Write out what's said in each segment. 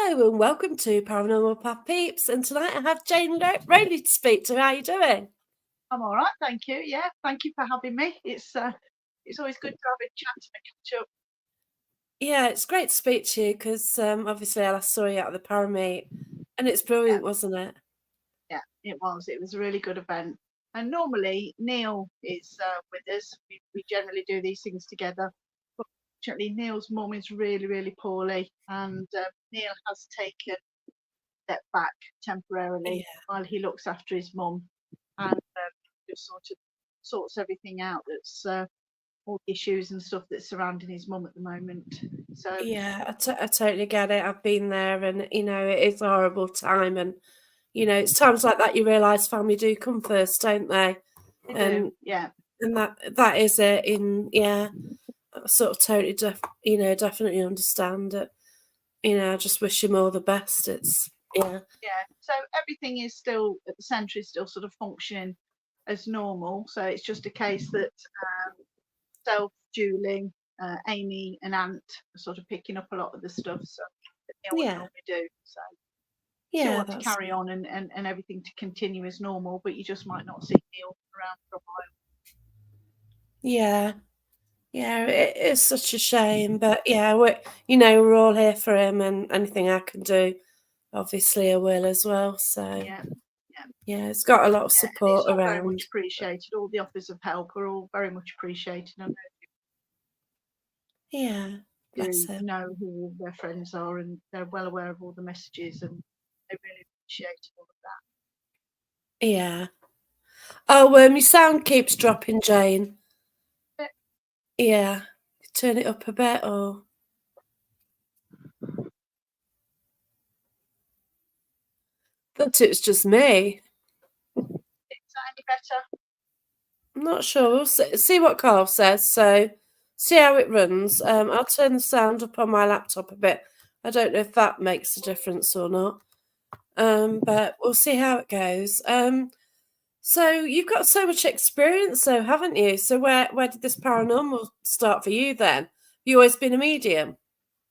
Hello and welcome to Paranormal Path Peeps. And tonight I have Jane Rowley to speak to. How are you doing? I'm all right, thank you. Yeah, thank you for having me. It's always good to have a chat and a catch up. Yeah, it's great to speak to you because obviously I last saw you at the Parameet and it's Yeah, brilliant, wasn't it? yeah, it was. It was a really good event. And normally Neil is with us. We generally do these things together. But fortunately, Neil's mum is really, really poorly, and Neil has taken a step back temporarily Yeah, while he looks after his mum and just sort of sorts everything out that's all the issues and stuff that's surrounding his mum at the moment. So yeah, I totally get it. I've been there and, it is a horrible time. And, it's times like that you realise family do come first, don't they? they do, And yeah. and that is it. I sort of totally, definitely understand it. I just wish him all the best. Yeah. Yeah, so everything is still at the centre is still sort of functioning as normal. So it's just a case that self, Julie, Amy, and Ant are sort of picking up a lot of the stuff. So that Neil would Yeah. normally do. So still Yeah, want to that's carry on and everything to continue as normal, but you just might not see Neil around for a while. yeah. Yeah, it is such a shame, but yeah, we're all here for him, and anything I can do, obviously I will as well. So Yeah, yeah, yeah, it's got a lot of yeah, and it's support all very much around. appreciated. All the offers of help are all very much appreciated. I know Yeah, bless do him. know who their friends are and they're well aware of all the messages and they really appreciate all of Yeah. Oh, my sound keeps dropping, Jane. that. Yeah, turn it up a bit, or thought it was just me. Is that any better? I'm not sure. We'll see what Carl says. So, see how it runs. I'll turn the sound up on my laptop a bit. I don't know if that makes a difference or not. But we'll see how it goes. So you've got so much experience, though, haven't you? So where did this paranormal start for you then? You always been a medium?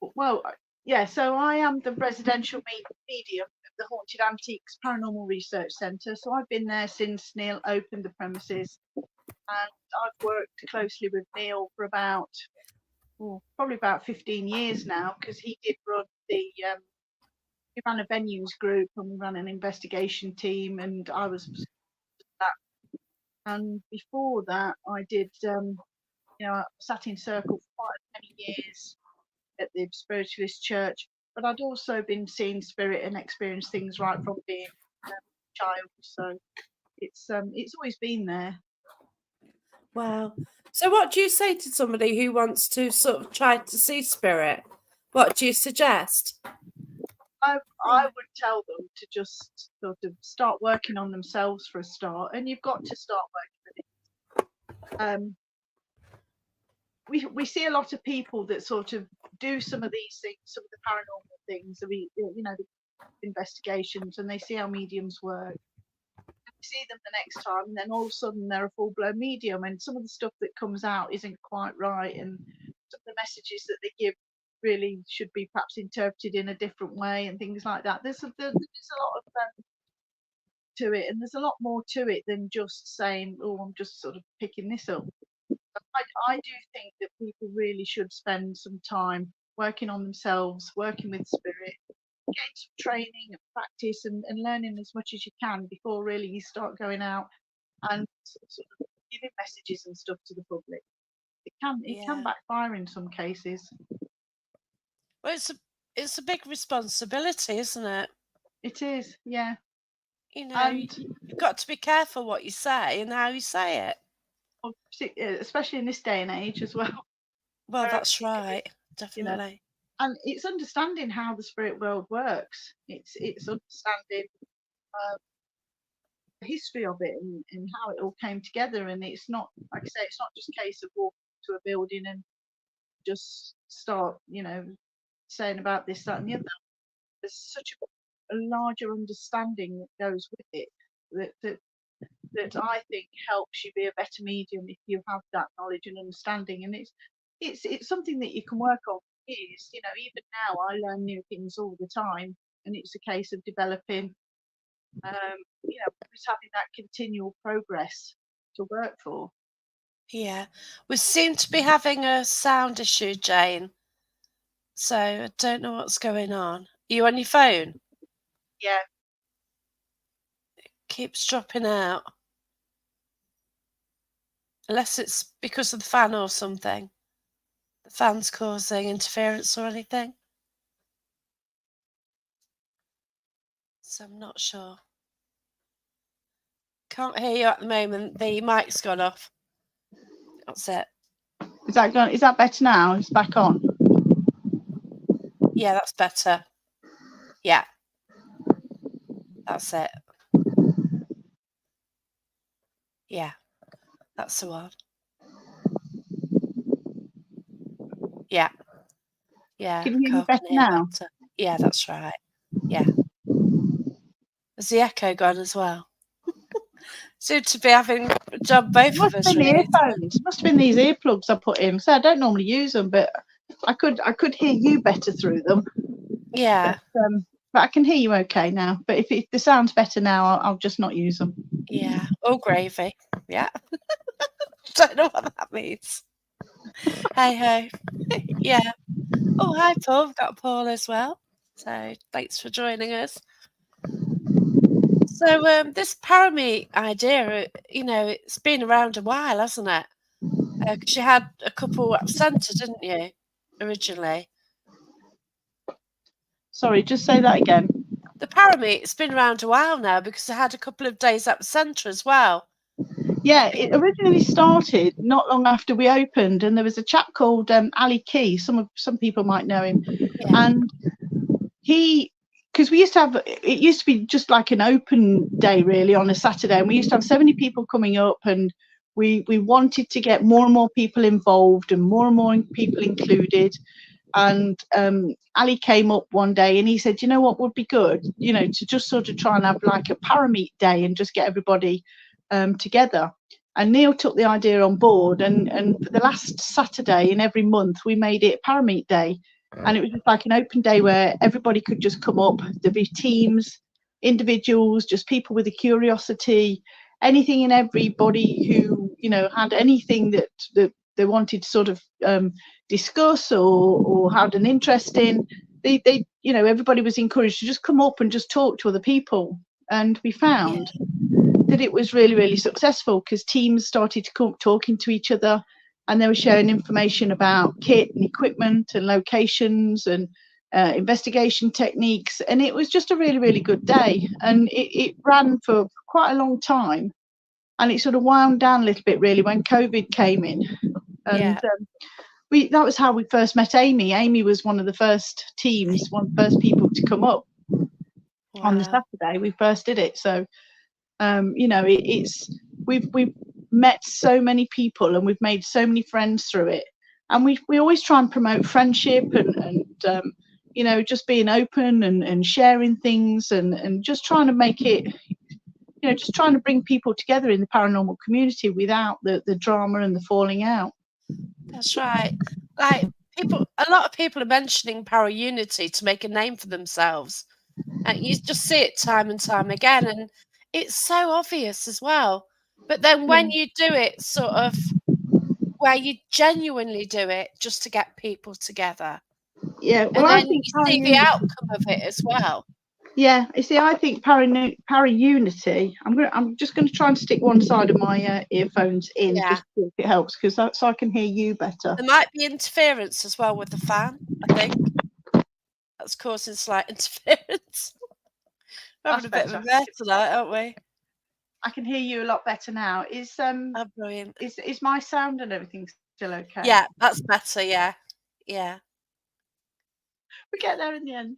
Well, yeah, so I am the residential medium of the Haunted Antiques Paranormal Research Centre. So I've been there since Neil opened the premises and I've worked closely with Neil for about, probably about 15 years now because he did run we ran a venues group and we ran an investigation team and I was that. And before that, I did, I sat in circle for quite many years at the Spiritualist Church, but I'd also been seeing spirit and experienced things right from being a child. So it's always been there. Wow. So what do you say to somebody who wants to sort of try to see spirit? What do you suggest? I would tell them to just sort of start working on themselves for a start, and you've got to start working with it. We see a lot of people that sort of do some of these things, some of the paranormal things, the investigations, and they see how mediums work. See them the next time, and then all of a sudden they're a full blown medium, and some of the stuff that comes out isn't quite right, and some of the messages that they give really should be perhaps interpreted in a different way, and things like that. There's a lot of to it, and there's a lot more to it than just saying, "Oh, I'm just sort of picking this up." I do think that people really should spend some time working on themselves, working with spirit, getting some training and practice and learning as much as you can before really you start going out and sort of giving messages and stuff to the public. It can Yeah. backfire in some cases. Well, it's a big responsibility, isn't it? It is, yeah. You, And you've got to be careful what you say and how you say it. especially in this day and age as well, Well, where that's everything can be, right. you know, Definitely. and it's understanding how the spirit world works. It's understanding uh, the history of it and how it all came together. And it's not, like I say, it's not just a case of walking to a building and just start, saying about this, that, and the other. There's such a larger understanding that goes with it that I think helps you be a better medium if you have that knowledge and understanding. And it's something that you can work on is, even now I learn new things all the time, and it's a case of developing, just having that continual progress to work for. Yeah. We seem to be having a sound issue, Jane. So I don't know what's going on. Are you on your phone? Yeah. Keeps dropping out. Unless it's because of the fan or something. The fan's causing interference or anything. So I'm not sure. Can't hear you at the moment. The mic's gone off. That's it. Is that better now? It's back on. Yeah, that's better. Yeah. That's it. Yeah. That's the one. Yeah. Yeah. Can you hear me Carl better can hear now? better. Yeah, that's right. Yeah. Has the echo gone as well? Seem to be having a job both It must of have us been the really. earphones. It must have been these earplugs I put in. So I don't normally use them, but I could hear you better through them. Yeah. But I can hear you okay now. But if the sound's better now, I'll just not use them. Yeah. All gravy. Yeah. Don't know what that means. Hey ho. Yeah. Oh, hi Paul. We've got Paul as well. So thanks for joining us. So this Parameet idea, it's been around a while, hasn't it? Because you had a couple at centre, didn't you, originally? Sorry, just say that again. The Parameet's been around a while now because I had a couple of days at the centre as well. Yeah, it originally started not long after we opened, and there was a chap called Ali Key. Some people might know him, Yeah. and because we used to have, it used to be just like an open day really on a Saturday, and we used to have so many people coming up, and we wanted to get more and more people involved and more people included. And Ali came up one day and he said, you know what would be good, to just sort of try and have like a Parameet day and just get everybody together. And Neil took the idea on board, and for the last Saturday in every month we made it Parameet Day, and it was just like an open day where everybody could just come up. There'd be teams, individuals, just people with a curiosity, anything and everybody who had anything that they wanted to sort of discuss or had an interest in. They everybody was encouraged to just come up and just talk to other people, and we found that it was really, really successful because teams started to come talking to each other, and they were sharing information about kit and equipment and locations and investigation techniques, and it was just a really, really good day. And it ran for quite a long time, and it sort of wound down a little bit really when COVID came in. And that was how we first met Amy. Amy was one of the first teams, one of the first people to come up on the Saturday we first did it. So we've met so many people and we've made so many friends through it, and we always try and promote friendship and just being open and sharing things and just trying to make it, just trying to bring people together in the paranormal community without the drama and the falling out. That's right. Like a lot of people are mentioning Para Unity to make a name for themselves, and you just see it time and time again, and it's so obvious as well. But then when you do it sort of where you genuinely do it just to get people together, well, and I then think you see the outcome of it as well. Yeah, you see, I think para unity. I'm just going to try and stick one side of my earphones in, just to see if it helps, because so I can hear you better. There might be interference as well with the fan. I think that's causing slight interference. We're having a bit of a mess tonight, aren't we? I can hear you a lot better now. Brilliant. Is my sound and everything still okay? Yeah, that's better. Yeah. We get there in the end.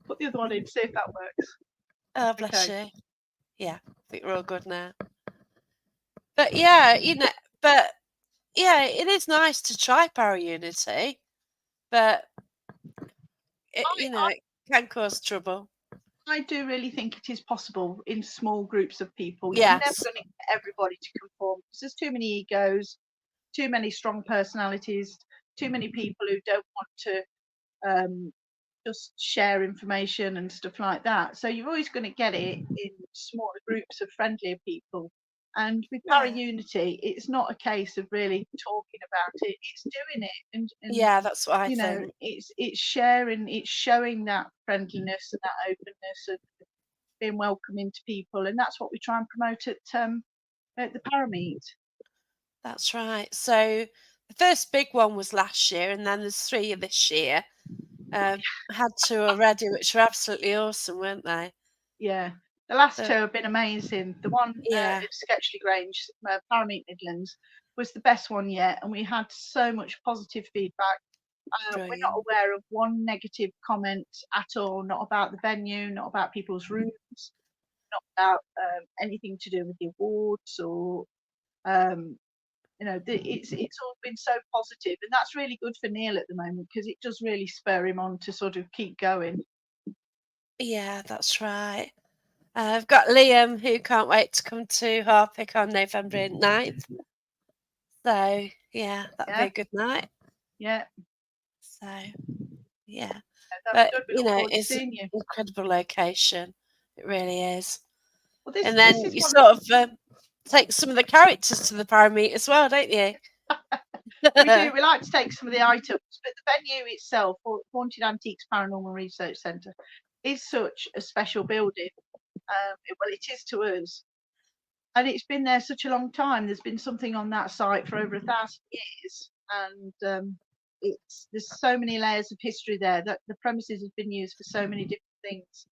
Put the other one in, see if that works. Oh, bless you. Yeah, I think we're all good now. But yeah, it is nice to try Para Unity, but it can cause trouble. I do really think it is possible in small groups of people. Yes. You're never going to get everybody to conform because there's too many egos, too many strong personalities, too many people who don't want to just share information and stuff like that. So you're always going to get it in smaller groups of friendlier people. And with Para Yeah. Unity, it's not a case of really talking about it; it's doing it, and Yeah, that's what I you know, think. it's sharing, it's showing that friendliness and that openness and being welcoming to people, and that's what we try and promote at the Parameet. That's right. So the first big one was last year, and then there's 3 this year. Had 2 already, which were absolutely awesome, weren't they? Yeah, the last two The have been amazing. The one Yeah, at Sketchley Grange, Parameet Midlands, was the best one yet, and we had so much positive feedback. We're not brilliant. aware of one negative comment at all, not about the venue, not about people's rooms, not about anything to do with the awards or it's all been so positive, and that's really good for Neil at the moment because it does really spur him on to sort of keep going. Yeah, that's right. I've got Liam who can't wait to come to Harpic on November 9th. So, yeah, that'll be Yeah, a good night. yeah, So, yeah. that'd be But, good. We look forward to it's an seeing you. incredible location. It really is. Well, And this then is you one. sort of take some of the characters to the Parameet as well, don't you? We do. We like to take some of the items, but the venue itself, Haunted Antiques Paranormal Research Centre, is such a special building. Well, it is to us, and it's been there such a long time. There's been something on that site for over 1,000 years, and there's so many layers of history there that the premises have been used for so many different things.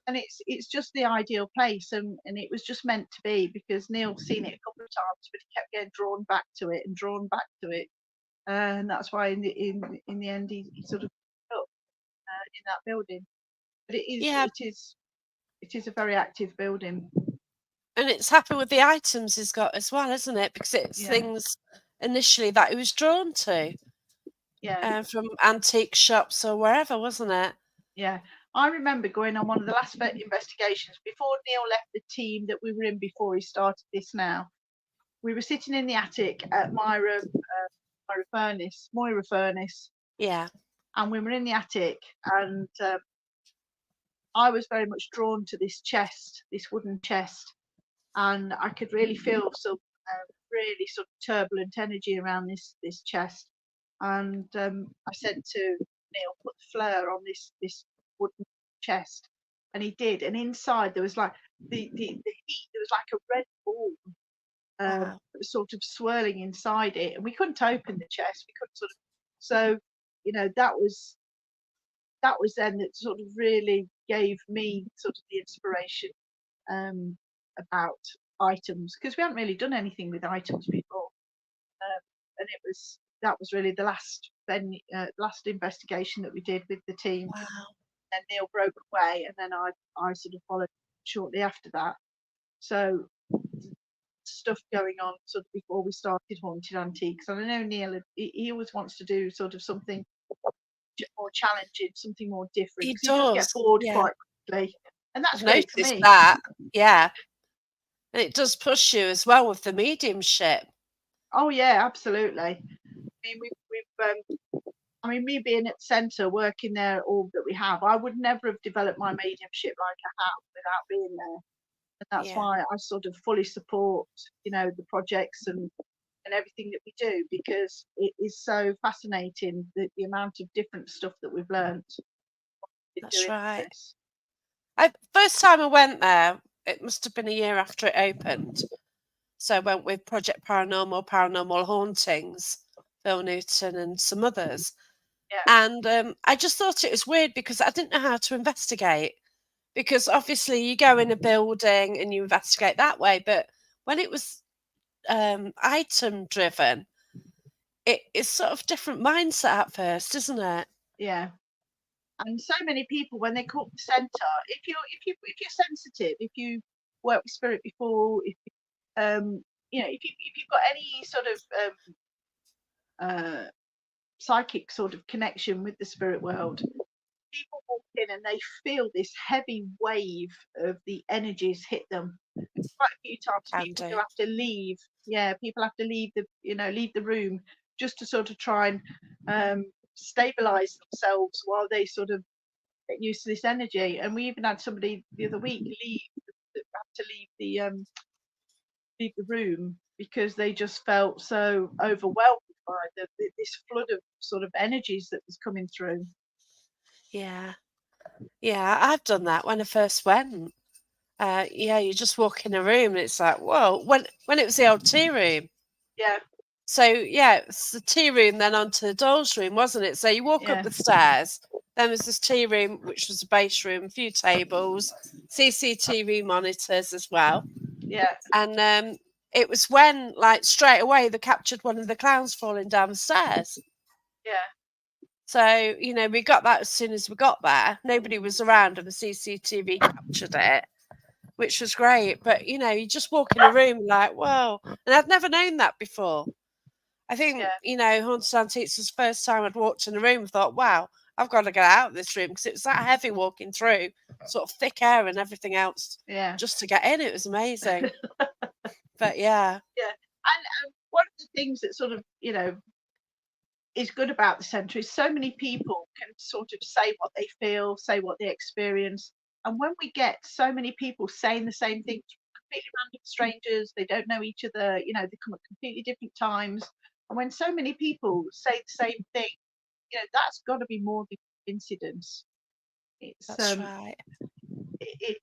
And it's just the ideal place, and it was just meant to be because Neil's seen it a couple of times, but he kept getting drawn back to it and drawn back to it, and that's why in the end he sort of ended up in that building. But Yeah, it is a very active building. and it's happy with the items he's got as well, isn't it? Because it's Yeah, things initially that he was drawn to yeah, from antique shops or wherever, wasn't it? yeah. I remember going on one of the last investigations before Neil left the team that we were in before he started this. Now we were sitting in the attic at Moira Furnace, Yeah. and we were in the attic, and I was very much drawn to this chest, this wooden chest, and I could really feel some really sort of turbulent energy around this chest. And I said to Neil, put the flare on this wooden chest, and he did. And inside there was like the heat. There was like a red ball Wow. sort of swirling inside it, and we couldn't open the chest. We couldn't sort of. So, that was then that sort of really gave me sort of the inspiration about items because we hadn't really done anything with items before, and that was really the last investigation that we did with the team. Wow. Then Neil broke away, and then I sort of followed shortly after that. So stuff going on sort of before we started Haunted Antiques, and I know Neil he always wants to do sort of something more challenging, something more different He because he does get does. bored Yeah. quite quickly, and that's I've great for noticed me. that. Yeah. And it does push you as well with the mediumship. Oh yeah, absolutely. I mean, I mean, me being at the centre, working there, all that we have, I would never have developed my mediumship like I have without being there. And that's Yeah. why I sort of fully support, the projects and everything that we do because it is so fascinating the amount of different stuff that we've learnt in That's doing right. this. First time I went there, it must have been a year after it opened. So I went with Project Paranormal, Paranormal Hauntings, Phil Newton, and some others. Yeah, And I just thought it was weird because I didn't know how to investigate. Because obviously you go in a building and you investigate that way, but when it was item driven, it's sort of different mindset at first, isn't it? yeah. And so many people when they come up the centre, if you're sensitive, if you worked with spirit before, if you've got any sort of psychic sort of connection with the spirit world, people walk in and they feel this heavy wave of the energies hit them. Quite a few times Can people do do. have to leave. Yeah, people have to leave the room just to sort of try and stabilize themselves while they sort of get used to this energy. And we even had somebody the other week had to leave the room because they just felt so overwhelmed by this flood of sort of energies that was coming through. Yeah. Yeah, I've done that when I first went. Yeah, you just walk in a room and it's like, whoa. When it was the old tea room. Yeah, So yeah, it's the tea room, then onto the dolls room, wasn't it? So you walk up yeah, the stairs, then there's this tea room, which was a base room, a few tables, CCTV monitors as well. yeah, And it was when, like, straight away they captured one of the clowns falling down the stairs. yeah, So, we got that as soon as we got there. Nobody was around and the CCTV captured it, which was great. But, you just walk in a room like, whoa. And I'd never known that before. I think, yeah, Haunted Antiques was the first time I'd walked in a room and thought, wow, I've got to get out of this room because it was that heavy walking through, sort of thick air and everything else yeah. just to get in. It was amazing. But yeah. Yeah, and one of the things that sort of is good about the centre is so many people can sort of say what they feel, say what they experience, and when we get so many people saying the same thing to completely random strangers, they don't know each other, they come at completely different times, and when so many people say the same thing, that's got to be more than coincidence. It's That's right. it,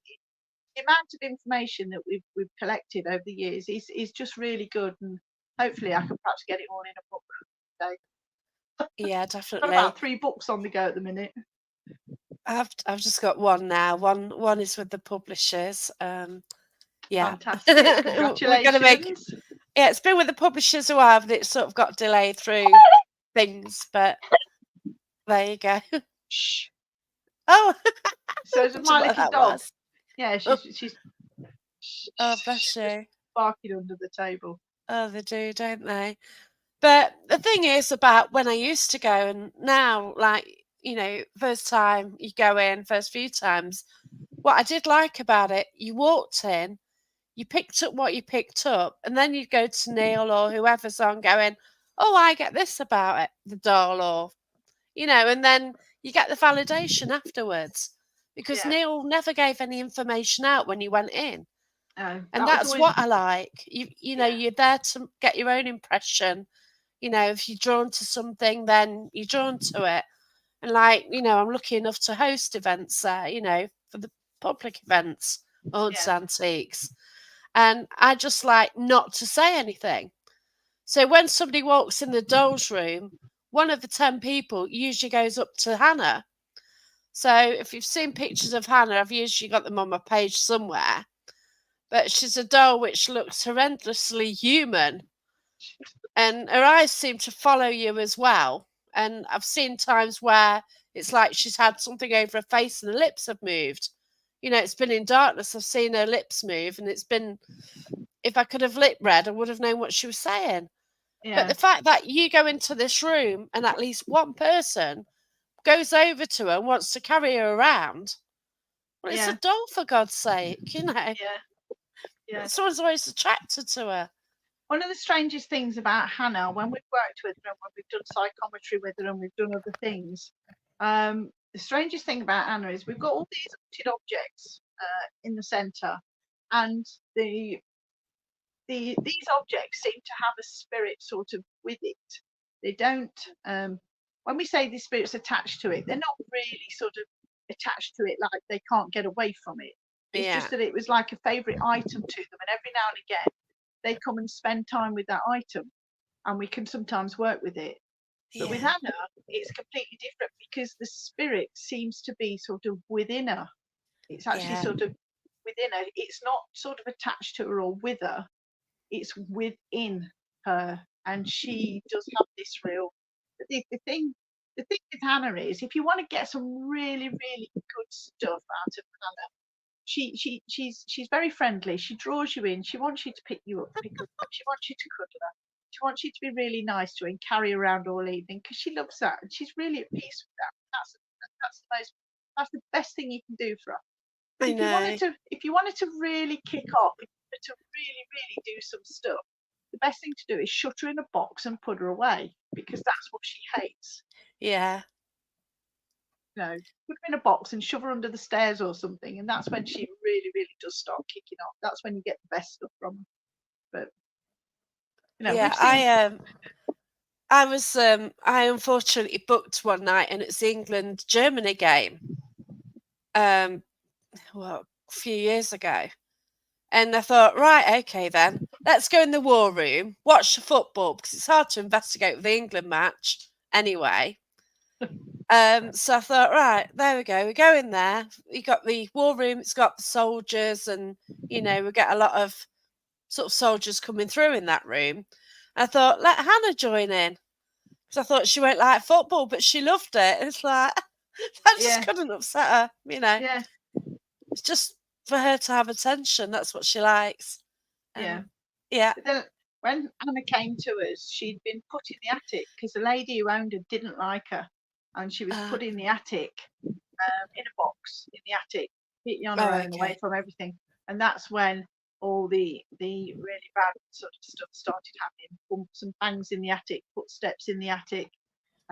the amount of information that we've collected over the years is just really good, and hopefully I can perhaps get it all in a book today. Yeah, Got definitely. about 3 books on the go at the minute. I've just got one now. One is with the publishers. Yeah. Fantastic. We're gonna make Congratulations. it's been with the publishers a while, but it's sort of got delayed through things, but there you go. Shh. Oh, So is I my what little that dog. was. Yeah, Oh, she's bless just you. barking under the table. Oh, they do, don't they? But the thing is about when I used to go and now, like, first time you go in, first few times, what I did like about it, you walked in, you picked up what you picked up, and then you'd go to Neil or whoever's on going, oh, I get this about it, the doll, or, and then you get the validation afterwards because Yeah. Neil never gave any information out when you went in. Oh, And that was that's always what I like. yeah, You're there to get your own impression. If you're drawn to something, then you're drawn to it. And like, I'm lucky enough to host events there, for the public events, Haunted yeah, Antiques. And I just like not to say anything. So when somebody walks in the dolls room, one of the 10 people usually goes up to Hannah. So if you've seen pictures of Hannah, I've usually got them on my page somewhere. But she's a doll which looks horrendously human. And her eyes seem to follow you as well. And I've seen times where it's like she's had something over her face and the lips have moved. It's been in darkness. I've seen her lips move, and it's been, if I could have lip read, I would have known what she was saying. But yeah, the fact that you go into this room and at least one person goes over to her and wants to carry her around, well, it's a yeah, doll, for God's sake, yeah, yeah. Someone's always attracted to her. One of the strangest things about Hannah, when we've worked with her and when we've done psychometry with her and we've done other things, the strangest thing about Hannah is we've got all these haunted objects in the centre, and these objects seem to have a spirit sort of with it. They don't. When we say the spirit's attached to it, they're not really sort of attached to it like they can't get away from it. It's Yeah. just that it was like a favourite item to them, and every now and again they come and spend time with that item, and we can sometimes work with it. But with Yeah. Anna, it's completely different because the spirit seems to be sort of within her. It's actually Yeah. sort of within her. It's not sort of attached to her or with her, it's within her, and she does have this real. The thing with Hannah is, if you want to get some really really good stuff out of Hannah, she's very friendly. She draws you in. She wants you to pick you up, pick her up. She wants you to cuddle her. She wants you to be really nice to her and carry her around all evening because she loves that and she's really at peace with that. That's the best thing you can do for her. But I know. if you wanted to really kick off, if you wanted to really really do some stuff, the best thing to do is shut her in a box and put her away, because that's what she hates. Yeah. You know, put her in a box and shove her under the stairs or something, and that's when she really, really does start kicking off. That's when you get the best stuff from her. But Yeah, we've seen. I unfortunately booked one night, and it's the England-Germany game. Well, a few years ago. And I thought, right, okay then, let's go in the war room, watch the football, because it's hard to investigate with the England match anyway. So I thought, right, there we go. We go in there. You got the war room. It's got the soldiers, and we get a lot of sort of soldiers coming through in that room. I thought, let Hannah join in, because I thought she won't like football, but she loved it. It's like I just couldn't upset her. Yeah. It's just for her to have attention. That's what she likes. Yeah. Yeah. But then when Anna came to us, she'd been put in the attic because the lady who owned her didn't like her, and she was put in the attic, in a box in the attic, completely on her own, away from everything. And that's when all the really bad sort of stuff started happening. Bumps and bangs in the attic, footsteps in the attic.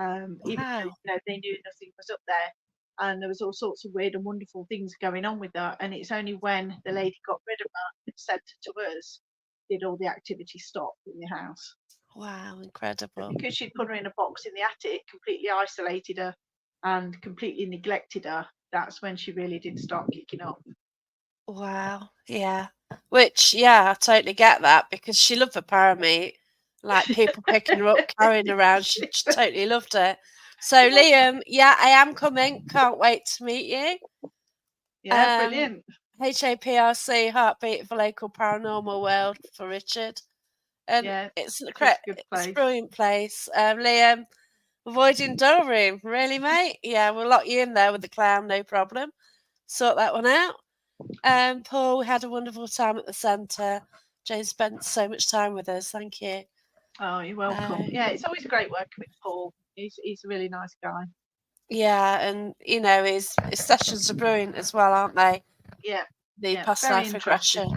Even though they knew nothing was up there, and there was all sorts of weird and wonderful things going on with that. And it's only when the lady got rid of that and sent her to us did all the activity stop in the house. Wow, incredible. Because she'd put her in a box in the attic, completely isolated her and completely neglected her, that's when she really did start kicking up. Wow, yeah. Which, I totally get that, because she loved the Parameet. Like, people picking her up, carrying her around. She totally loved it. So, Liam, I am coming. Can't wait to meet you. Yeah, brilliant. HAPRC, Heartbeat of the Local Paranormal World, for Richard. And it's a brilliant place. Liam, avoiding door room. Really, mate? Yeah, we'll lock you in there with the clown, no problem. Sort that one out. Paul, we had a wonderful time at the centre. Jane spent so much time with us. Thank you. Oh, you're welcome. It's always great working with Paul. He's a really nice guy. Yeah, and his sessions are brilliant as well, aren't they? Yeah. The past life regression.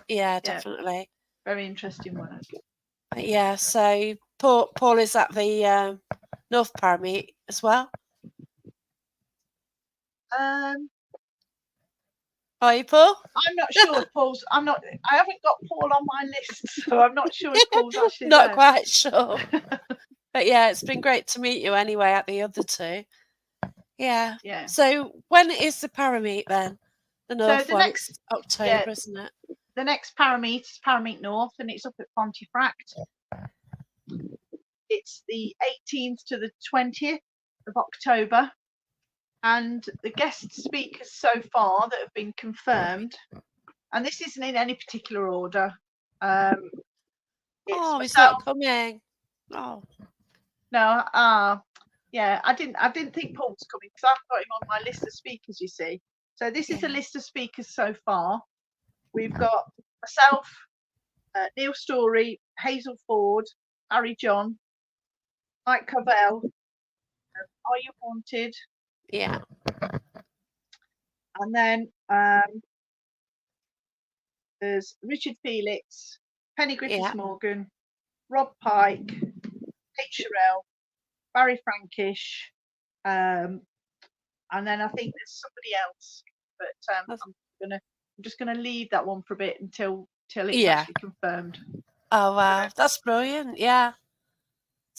Yeah, definitely. Very interesting work. Yeah, so Paul is at the North Parameet as well. Are you, Paul? I'm not sure if Paul's. I haven't got Paul on my list, so I'm not sure if Paul's actually not there. quite sure. But it's been great to meet you anyway at the other two. Yeah. Yeah. So when is the Parameet then? The North the one. Next, it's October, isn't it? The next Parameet is Parameet North, and it's up at Pontefract. It's the 18th to the 20th of October. And the guest speakers so far that have been confirmed, and this isn't in any particular order. He's not coming. Oh. No, I didn't think Paul was coming, because I've got him on my list of speakers, you see. So this is a list of speakers so far. We've got myself, Neil Story, Hazel Ford, Harry John, Mike Covell, Are You Haunted? Yeah. And then there's Richard Felix, Penny Griffiths Morgan, Rob Pike, Kate Sherrill, Barry Frankish, and then I think there's somebody else, but I'm just gonna leave that one for a bit until it's actually confirmed. Oh wow, that's brilliant! Yeah.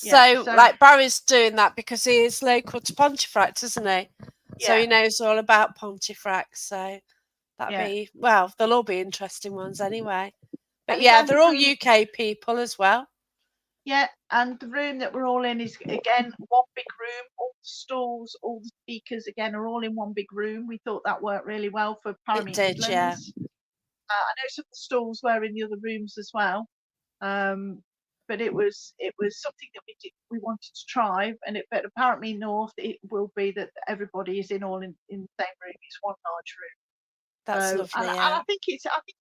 So, like, Barry's doing that because he is local to Pontefract, isn't he? So he knows all about Pontefract. So that'd be they'll all be interesting ones anyway. But they're all UK people as well. Yeah, and the room that we're all in is again one big room. All the stalls, all the speakers again are all in one big room. We thought that worked really well for Parameet Midlands. Yeah. I know some of the stalls were in the other rooms as well, but it was something that we wanted to try. But apparently North, it will be that everybody is all in the same room. It's one large room. That's lovely. And I think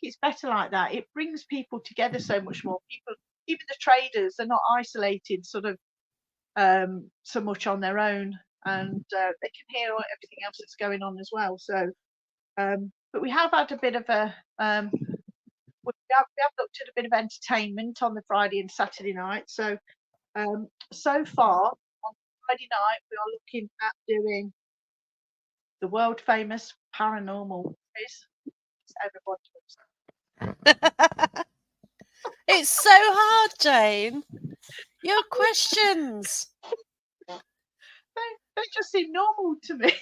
it's better like that. It brings people together so much more. People, even the traders, they're not isolated sort of so much on their own, and they can hear everything else that's going on as well. So, but we have had a bit of a we have looked at a bit of entertainment on the Friday and Saturday night. So so far on Friday night we are looking at doing the world famous paranormal quiz. Everybody. It's so hard, Jane. Your questions. They just seem normal to me.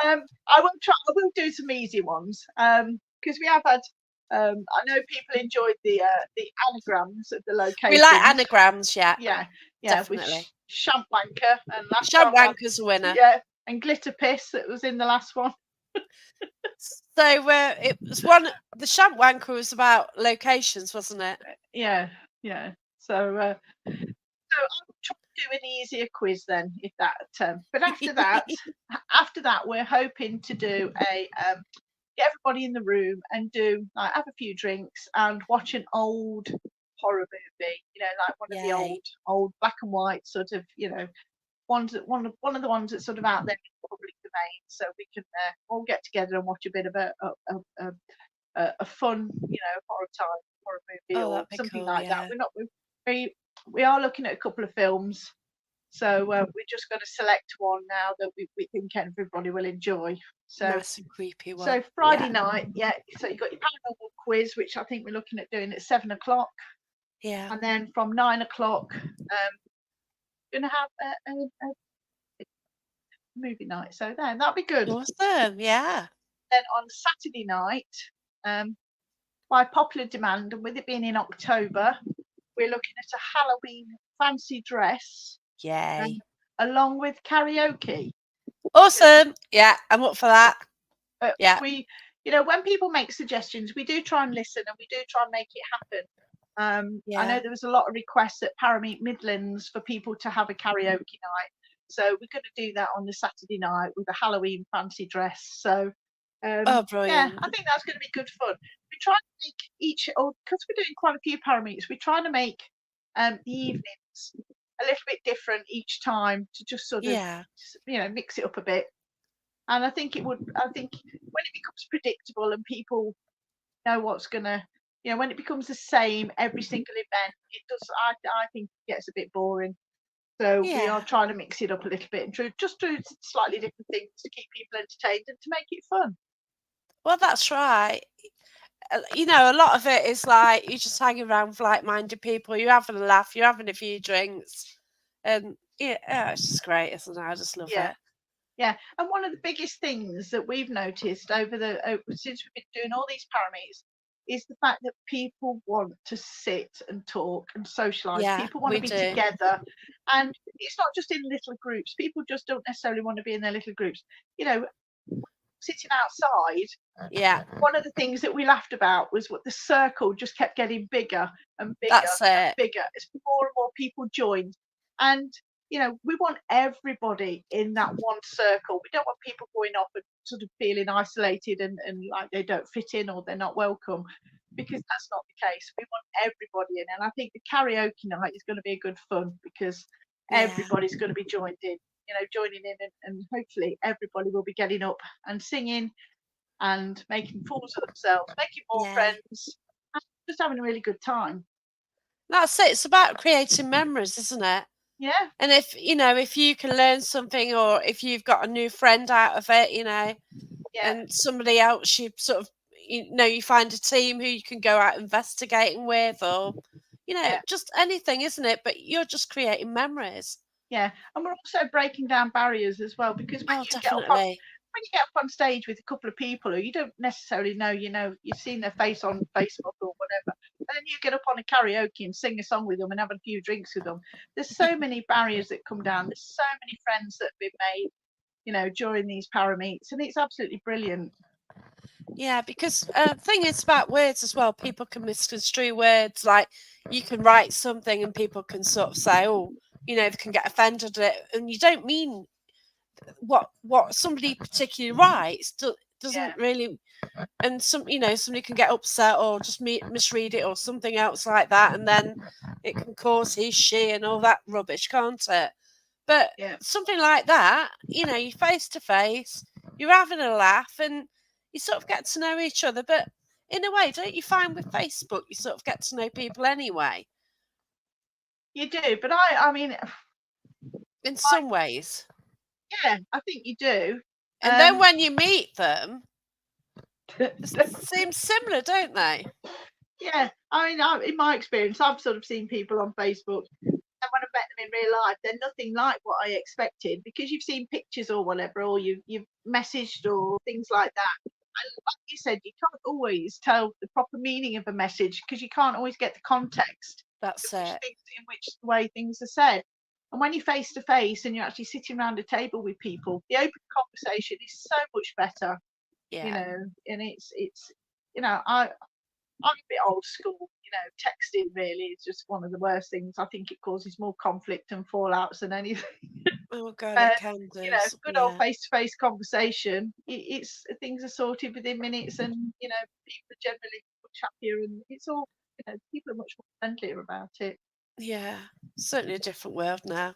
I will do some easy ones because we have had. I know people enjoyed the anagrams of the locations. We like anagrams, yeah. Yeah, definitely. With Shampwanker and last Shampwanker's a winner. Yeah, and Glitter Piss that was in the last one. So it was one. The Shampwanker was about locations, wasn't it? Yeah. So I will try to do an easier quiz then, if that. But after that, we're hoping to do a get everybody in the room and do have a few drinks and watch an old horror movie. Like one of the old black and white sort of one of the ones that's sort of out there in the public domain, so we can all get together and watch a bit of a fun horror movie or something cool, like that. We are looking at a couple of films, so we're just going to select one now that we think everybody will enjoy. So nice and creepy one. So Friday night, so you've got your paranormal quiz, which I think we're looking at doing at 7:00. Yeah. And then from 9:00, going to have a movie night. So then that'll be good. Awesome, yeah. Then on Saturday night, by popular demand, and with it being in October, we're looking at a Halloween fancy dress. Yay. Along with karaoke. Awesome. Yeah, I'm up for that. Yeah. We, when people make suggestions, we do try and listen and we do try and make it happen. I know there was a lot of requests at Parameet Midlands for people to have a karaoke night. So we're going to do that on the Saturday night with a Halloween fancy dress. So brilliant. Yeah, I think that's going to be good fun. We try to make because we're doing quite a few Parameets, we're trying to make the evenings a little bit different each time to just sort of mix it up a bit. And I think when it becomes predictable and people know what's gonna, when it becomes the same every single event, it does. I think it gets a bit boring. So we are trying to mix it up a little bit and just do slightly different things to keep people entertained and to make it fun. Well, that's right. A lot of it is like you just hanging around with like-minded people. You're having a laugh. You're having a few drinks, and it's just great, isn't it? I just love it. Yeah, and one of the biggest things that we've noticed since we've been doing all these Parameets is the fact that people want to sit and talk and socialise. People want to be together, and it's not just in little groups. People just don't necessarily want to be in their little groups. Sitting outside. Yeah. One of the things that we laughed about was what the circle just kept getting bigger and bigger. That's it. And bigger as more and more people joined, and we want everybody in that one circle. We don't want people going off and sort of feeling isolated and like they don't fit in or they're not welcome, because that's not the case. We want everybody in, and I think the karaoke night is going to be a good fun because everybody's going to be joining in, and hopefully everybody will be getting up and singing and making fools of themselves, making more friends, and just having a really good time. That's it. It's about creating memories, isn't it? Yeah. And if you can learn something, or if you've got a new friend out of it, and somebody else, you sort of, you find a team who you can go out investigating with, or, just anything, isn't it? But you're just creating memories. Yeah, and we're also breaking down barriers as well, because when you get up on stage with a couple of people who you don't necessarily know, you've seen their face on Facebook or whatever, and then you get up on a karaoke and sing a song with them and have a few drinks with them. There's so many barriers that come down. There's so many friends that have been made, during these Parameets, and it's absolutely brilliant. Yeah, because the thing is about words as well. People can misconstrue words. Like you can write something and people can sort of say, they can get offended at it, and you don't mean what somebody particularly writes doesn't really, and somebody can get upset or just misread it or something else like that, and then it can cause he, she, and all that rubbish, can't it? But something like that, you're face to face, you're having a laugh, and you sort of get to know each other. But in a way, don't you find with Facebook you sort of get to know people anyway? You do, but I mean, In some ways. yeah, I think you do. And then when you meet them, it seems similar, don't they? Yeah, I mean, in my experience, I've sort of seen people on Facebook, and when I've met them in real life, they're nothing like what I expected because you've seen pictures or whatever, or you've messaged or things like that. And like you said, you can't always tell the proper meaning of a message because you can't always get the context That's it. in which way things are said. And when you're face to face and you're actually sitting around a table with people, the open conversation is so much better, Yeah. you know. And it's you know, I'm a bit old school, you know. Texting really is just one of the worst things. I think it causes more conflict and fallouts than anything. Oh God, it can You do. know, good old Yeah. face-to-face conversation. It's things are sorted within minutes, and you know, people are generally much happier, and it's all, you know, people are much more friendlier about it. Yeah. Certainly a different world now.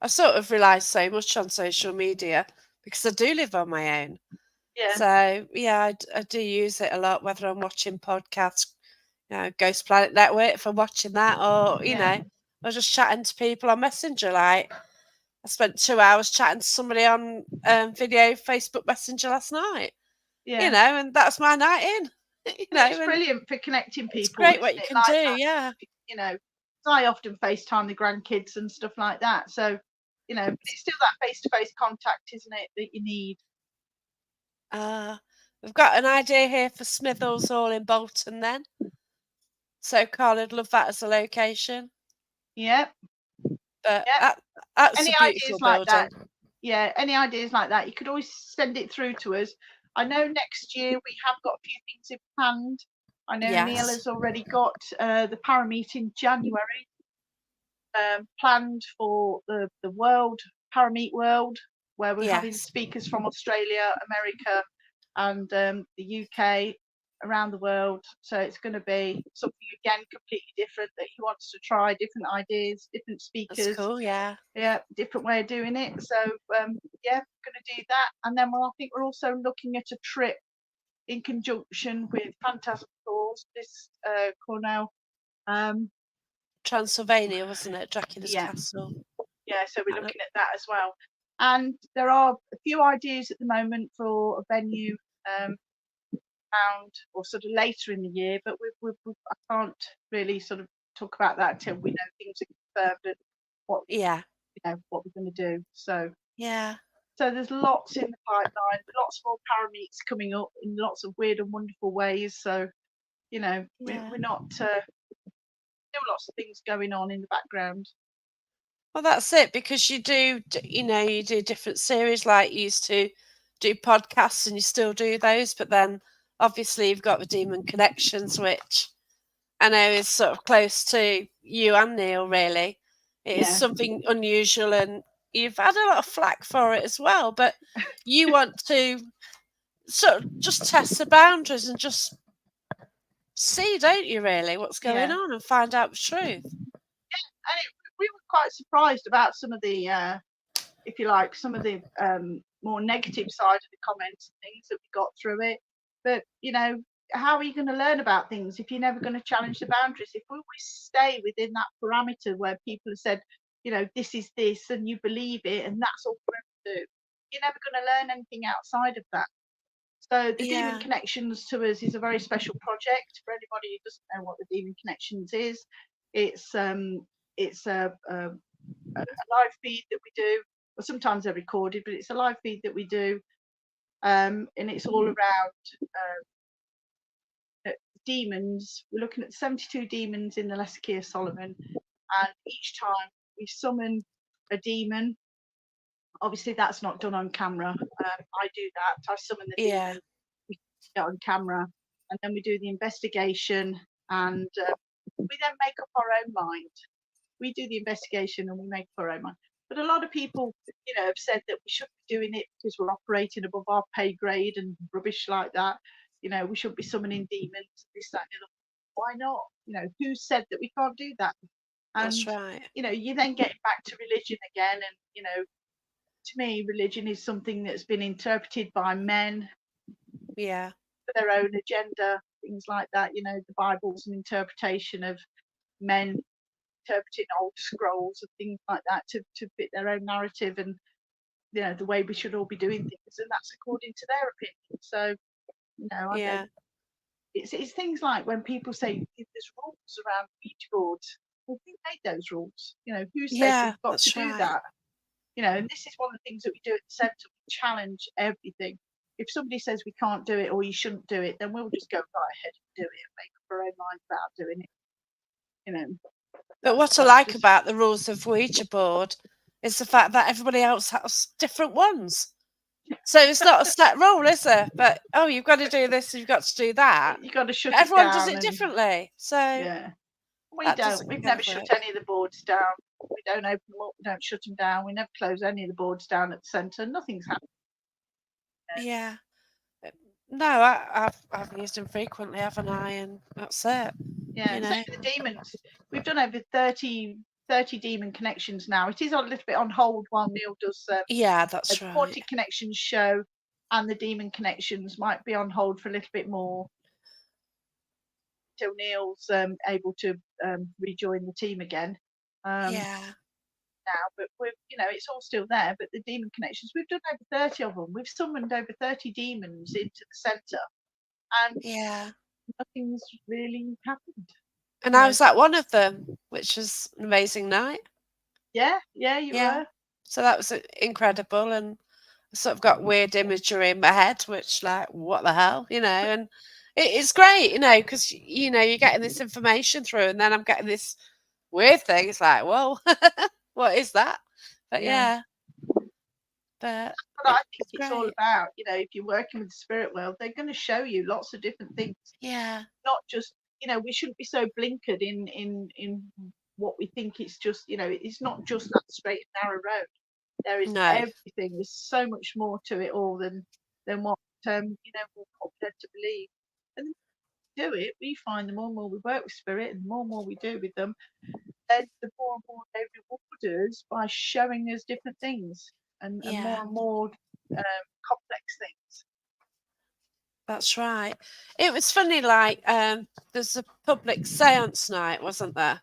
I sort of rely so much on social media because I do live on my own. Yeah, So yeah, I do use it a lot, whether I'm watching podcasts, Ghost Planet Network, if I'm watching that, or yeah, or just chatting to people on Messenger. Like I spent 2 hours chatting to somebody on video Facebook Messenger last night. yeah. And that's my night in. And it's And brilliant for connecting it's people, great what isn't you it? can do. Like that, Yeah. you know. 'Cause I often FaceTime the grandkids and stuff like that. So, you know, but it's still that face-to-face contact, isn't it, that you need? We've got an idea here for Smithers Hall in Bolton. Then, so Carla'd love that as a location. Yeah, But yeah. that's Any a beautiful ideas like building. that? Yeah, any ideas like that? You could always send it through to us. I know next year we have got a few things in hand. I know Neil Yes. has already got the Parameet in January planned for the World Parameet World, where we're having Yes. speakers from Australia, America, and the UK, around the world. So it's going to be something again completely different that he wants to try, different ideas, different That's speakers. cool. Yeah. Yeah, different way of doing it. So yeah, going to do that, and then I think we're also looking at a trip in conjunction with Phantasm Tours this Cornell. Transylvania, wasn't it? Dracula's Yeah, castle. yeah. So we're And looking at that as well, and there are a few ideas at the moment for a venue around or sort of later in the year, but I can't really sort of talk about that until we know things are confirmed and what yeah. what we're going to do. Yeah. So there's lots in the pipeline, lots more parameets coming up in lots of weird and wonderful ways. So, you know, Yeah. we're not, still lots of things going on in the background. Well, that's it because you do different series like you used to do podcasts and you still do those, but then obviously you've got the Demon Connections, which I know is sort of close to you and Neil, really. It is Yeah, something unusual and you've had a lot of flack for it as well, but you want to sort of just test the boundaries and just see, don't you, really, what's yeah. going on and find out the truth. And we were quite surprised about some of the, if you like, some of the more negative side of the comments and things that we got through it. But, you know, how are you going to learn about things if you're never going to challenge the boundaries? If we always stay within that parameter where people have said, you know, this is this and you believe it and that's all we're going to do, you're never going to learn anything outside of that. So the Demon Yeah, Connections to us is a very special project. For anybody who doesn't know what the Demon Connections is, it's a live feed that we do. Well, sometimes they're recorded, but it's a live feed that we do, and it's all around demons. We're looking at 72 demons in the Lesakir Solomon, and each time we summon a demon. Obviously, that's not done on camera. I do that. I summon the yeah, demon. We get on camera, and then we do the investigation, and we then make up our own mind. We do the investigation and we make up our own mind. But a lot of people, you know, have said that we shouldn't be doing it because we're operating above our pay grade and rubbish like that. You know, we shouldn't be summoning demons, this, that, and the other. Why not? You know, who said that we can't do that? that's And, right. you know, you then get back to religion again. And, you know, to me, religion is something that's been interpreted by men Yeah, for their own agenda. things like that. You know, the Bible's an interpretation of men interpreting old scrolls and things like that to fit their own narrative and, you know, the way we should all be doing things, and that's according to their opinion. So, you know, I Yeah. don't. It's things like when people say there's rules around Ouija boards. Well, who made those rules? You know, who said Yeah, we've got to that's do right. that? You know, and this is one of the things that we do at the centre. We challenge everything. If somebody says we can't do it or you shouldn't do it, then we'll just go right ahead and do it and make up our own minds about doing it. You know. But what I like about the rules of Ouija board is the fact that everybody else has different ones. So it's not a set rule, is there? But you've got to do this, you've got to do that. You've got to shut Everyone it down. does it differently. So yeah, we don't. We've never shut any of the boards down. We don't open them up. We don't shut them down. We never close any of the boards down at the centre. Nothing's happened. Yeah. No, I've used them frequently, haven't I? And that's it. Yeah, you know. same with the demons. We've done over 30 demon connections now. It is a little bit on hold while Neil does Yeah, that's a right. Haunted Connections show, and the demon connections might be on hold for a little bit more till Neil's able to rejoin the team again. Yeah. Now, but we're, you know, it's all still there. But the demon connections, we've done over 30 of them. We've summoned over 30 demons into the centre, and Yeah. nothing's really happened. And I was at one of them, which was an amazing night. Yeah, you were. So that was incredible, and I sort of got weird imagery in my head, which, like, what the hell, you know? And it's great, you know, because, you know, you're getting this information through, and then I'm getting this weird thing. It's like, whoa, what is that? But yeah. But I think it's all about, you know, if you're working with the spirit world, they're going to show you lots of different things. Yeah. Not just, you know, we shouldn't be so blinkered in what we think it's just, you know, it's not just that straight and narrow road. There is everything. There's so much more to it all than what you know, we're led to believe. And the more we do it, we find the more and more we work with spirit, and the more and more we do with them, then the more and more they reward us by showing us different things and more complex things. That's right. It was funny, like, there's a public seance night, wasn't there?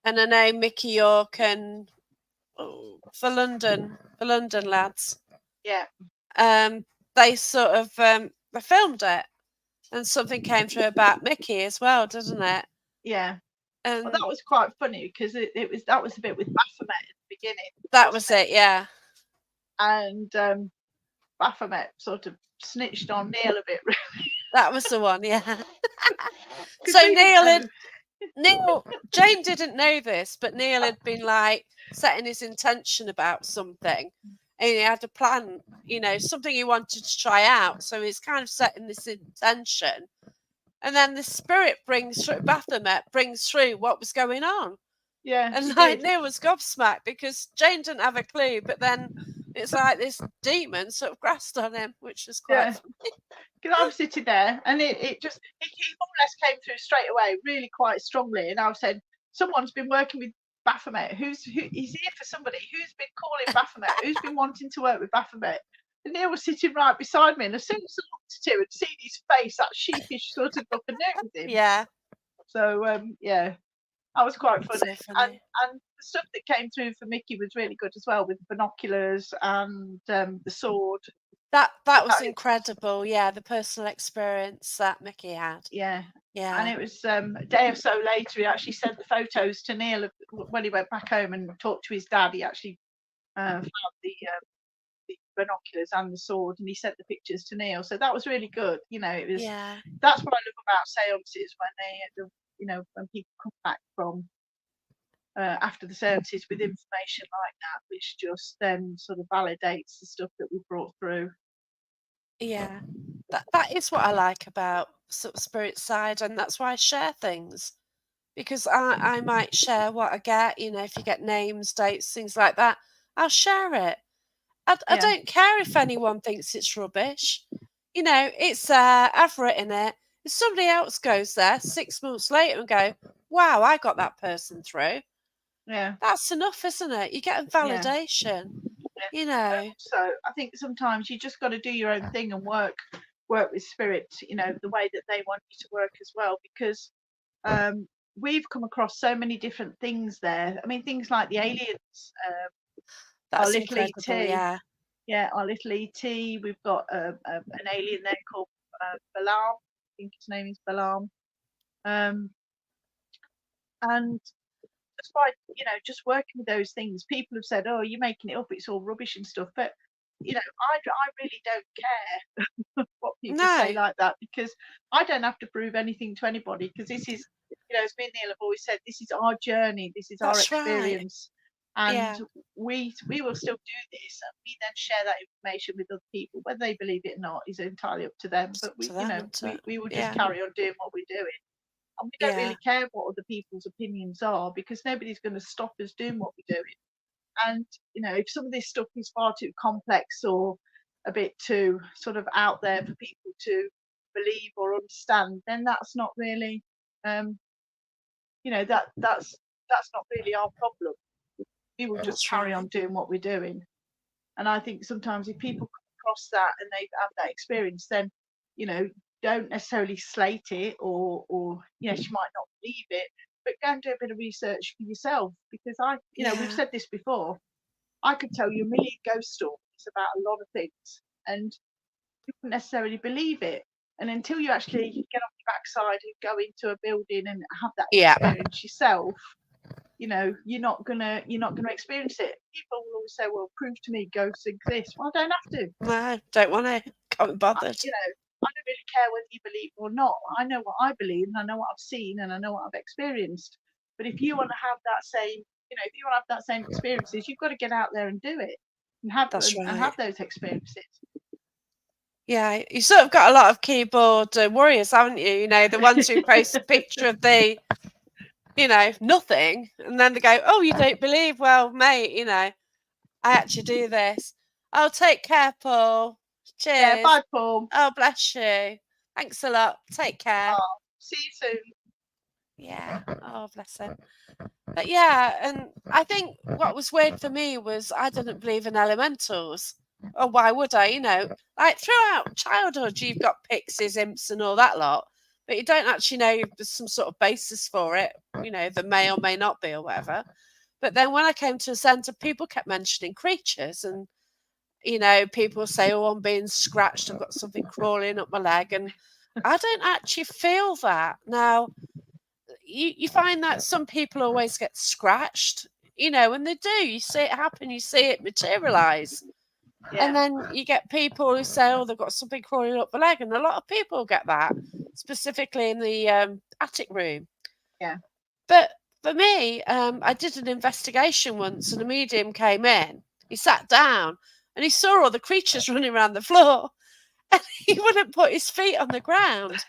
And I know Mickey York and for London lads. Yeah. They sort of they filmed it, and something came through about Mickey as well, doesn't it? Yeah. And well, that was quite funny because that was a bit with Baphomet at the beginning. That was it, yeah. And Baphomet sort of snitched on Neil a bit, really. That was the one, yeah. So Neil, Jane didn't know this, but Neil had been like setting his intention about something, and he had a plan, you know, something he wanted to try out. So he's kind of setting this intention, and then the spirit Baphomet brings through what was going on. Yeah, and like Neil was gobsmacked because Jane didn't have a clue, but then it's like this demon sort of grasped on him, which was quite funny. Because I was sitting there, and it more or less came through straight away, really quite strongly. And I said, someone's been working with Baphomet. He's here for somebody. Who's been calling Baphomet? Who's been wanting to work with Baphomet? And Neil was sitting right beside me, and as soon as I looked at him and seen his face, that sheepish sort of look, I knew it was him. Yeah. So that was quite funny. So funny. And the stuff that came through for Mickey was really good as well, with the binoculars and the sword. That was incredible. Yeah, the personal experience that Mickey had. Yeah. Yeah. And it was a day or so later, he actually sent the photos to Neil when he went back home and talked to his dad. He actually found the binoculars and the sword, and he sent the pictures to Neil. So that was really good. You know, it was. Yeah. That's what I love about seances, when when people come back from after the seances with information like that, which just then sort of validates the stuff that we brought through. Yeah, that is what I like about sort of spirit side, and that's why I share things, because I might share what I get. You know, if you get names, dates, things like that, I'll share it. I don't care if anyone thinks it's rubbish. You know, it's I've written it. If somebody else goes there 6 months later and go, wow, I got that person through. Yeah, that's enough, isn't it? You get a validation. You know. So I think sometimes you just got to do your own thing and work work with spirits, you know, the way that they want you to work as well, because we've come across so many different things there. I mean, things like the aliens, our That's little incredible. ET. Yeah. Yeah, our little ET. We've got an alien there called Balaam. I think his name is Balaam. And just by, you know, just working with those things, people have said, "Oh, you're making it up. It's all rubbish and stuff." But you know, I really don't care what people say No, like that, because I don't have to prove anything to anybody, because this is, you know, as me and Neil have always said, this is our journey, this is our that's right. experience, and Yeah, we will still do this, and we then share that information with other people. Whether they believe it or not is entirely up to them. it's But up to we, you them, know, isn't it? we will just Yeah, carry on doing what we're doing, and we don't yeah, really care what other people's opinions are, because nobody's going to stop us doing what we're doing. And you know, if some of this stuff is far too complex or a bit too sort of out there for people to believe or understand, then that's not really, um, you know, that's not really our problem. We will just that's carry right. on doing what we're doing. And I think sometimes if people come across that and they've had that experience, then, you know, don't necessarily slate it, or yes, you might not believe it, but go and do a bit of research for yourself. Because you know, we've Yeah, said this before, I could tell you a million ghost stories about a lot of things, and you wouldn't necessarily believe it. And until you actually get off your backside and go into a building and have that yeah. experience yourself, you know, you're not gonna experience it. People will always say, "Well, prove to me ghosts exist." Well, I don't have to. No, don't want to. Can't be bothered. You know, I don't really care whether you believe or not. I know what I believe, and I know what I've seen, and I know what I've experienced. But if you want to have that same, you know, if you want to have that same experiences, you've got to get out there and do it, That's and right. have those experiences. Yeah, you sort of got a lot of keyboard warriors, haven't you? You know, the ones who post a picture of the, you know, nothing, and then they go, "Oh, you don't believe? Well, mate, you know, I actually do this. Oh, take care, Paul. Yeah, Cheers. bye, Paul. Oh, bless you. Thanks a lot. Take care." Oh, see you soon. Yeah. Oh, bless him. But yeah, and I think what was weird for me was I didn't believe in elementals. Or why would I? You know, like throughout childhood, you've got pixies, imps, and all that lot, but you don't actually know there's some sort of basis for it. You know, that may or may not be, or whatever. But then when I came to the centre, people kept mentioning creatures, and you know, people say, "Oh, I'm being scratched. I've got something crawling up my leg," and I don't actually feel that now. You find that some people always get scratched, you know, and they do. You see it happen, you see it materialize. And Yeah, then you get people who say, oh, they've got something crawling up the leg. And a lot of people get that, specifically in the attic room. yeah. But for me, I did an investigation once and a medium came in. He sat down and he saw all the creatures running around the floor and he wouldn't put his feet on the ground.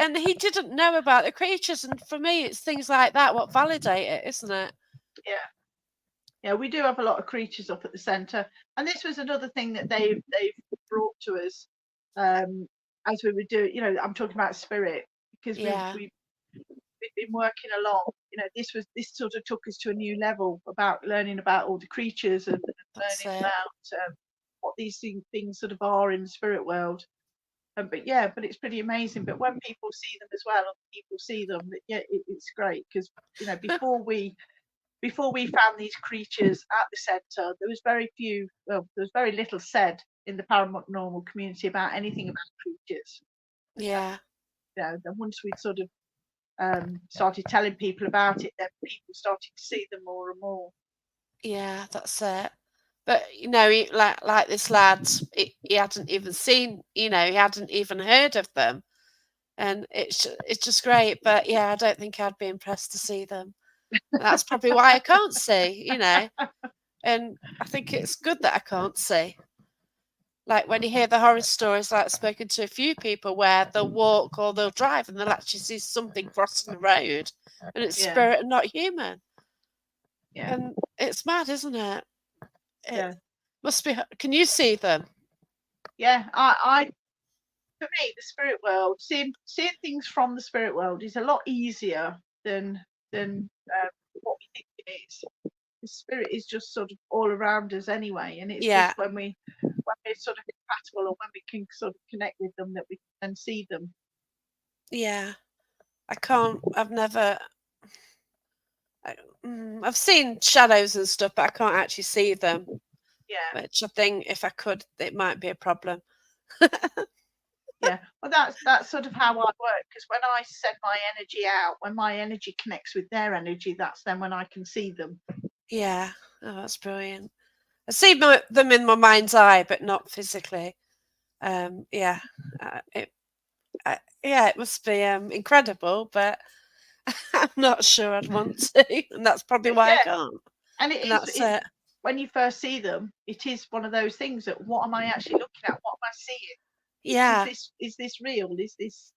And he didn't know about the creatures, and for me, it's things like that what validate it, isn't it? Yeah, yeah. We do have a lot of creatures up at the centre, and this was another thing that they've brought to us, as we were doing. You know, I'm talking about spirit, because Yeah, we've been working along. You know, this sort of took us to a new level about learning about all the creatures, and that's learning it. about what these things sort of are in the spirit world. But yeah, but it's pretty amazing. But when people see them as well, other people see them, yeah, it's great, because you know, before we found these creatures at the centre, there was there was very little said in the paranormal community about anything about creatures. Yeah, You know, then once we'd sort of started telling people about it, then people started to see them more and more. yeah, that's it. But you know, like this lad, he hadn't even seen, you know, he hadn't even heard of them, and it's just great. But yeah, I don't think I'd be impressed to see them. And that's probably why I can't see, you know. And I think it's good that I can't see. Like when you hear the horror stories, like I've spoken to a few people where they'll walk or they'll drive and they'll actually see something crossing the road and it's Yeah, spirit and not human. yeah, And it's mad, isn't it? It yeah, must be. Can you see them? yeah. For me, the spirit world, seeing things from the spirit world is a lot easier than what we think it is. The spirit is just sort of all around us anyway, and it's Yeah, just when we're sort of compatible, or when we can sort of connect with them, that we can then see them. Yeah. I can't. I've seen shadows and stuff, but I can't actually see them. Yeah. Which I think if I could, it might be a problem. Yeah, well, that's sort of how I work, because when I send my energy out, when my energy connects with their energy, that's then when I can see them. Yeah. Oh, that's brilliant. I see them in my mind's eye, but not physically. Yeah. It must be incredible, but I'm not sure I'd want to, and that's probably why I Yeah, can't. and And that's it. when you first see them, it is one of those things that, what am I actually looking at? What am I seeing? Yeah. Is this real? Is this,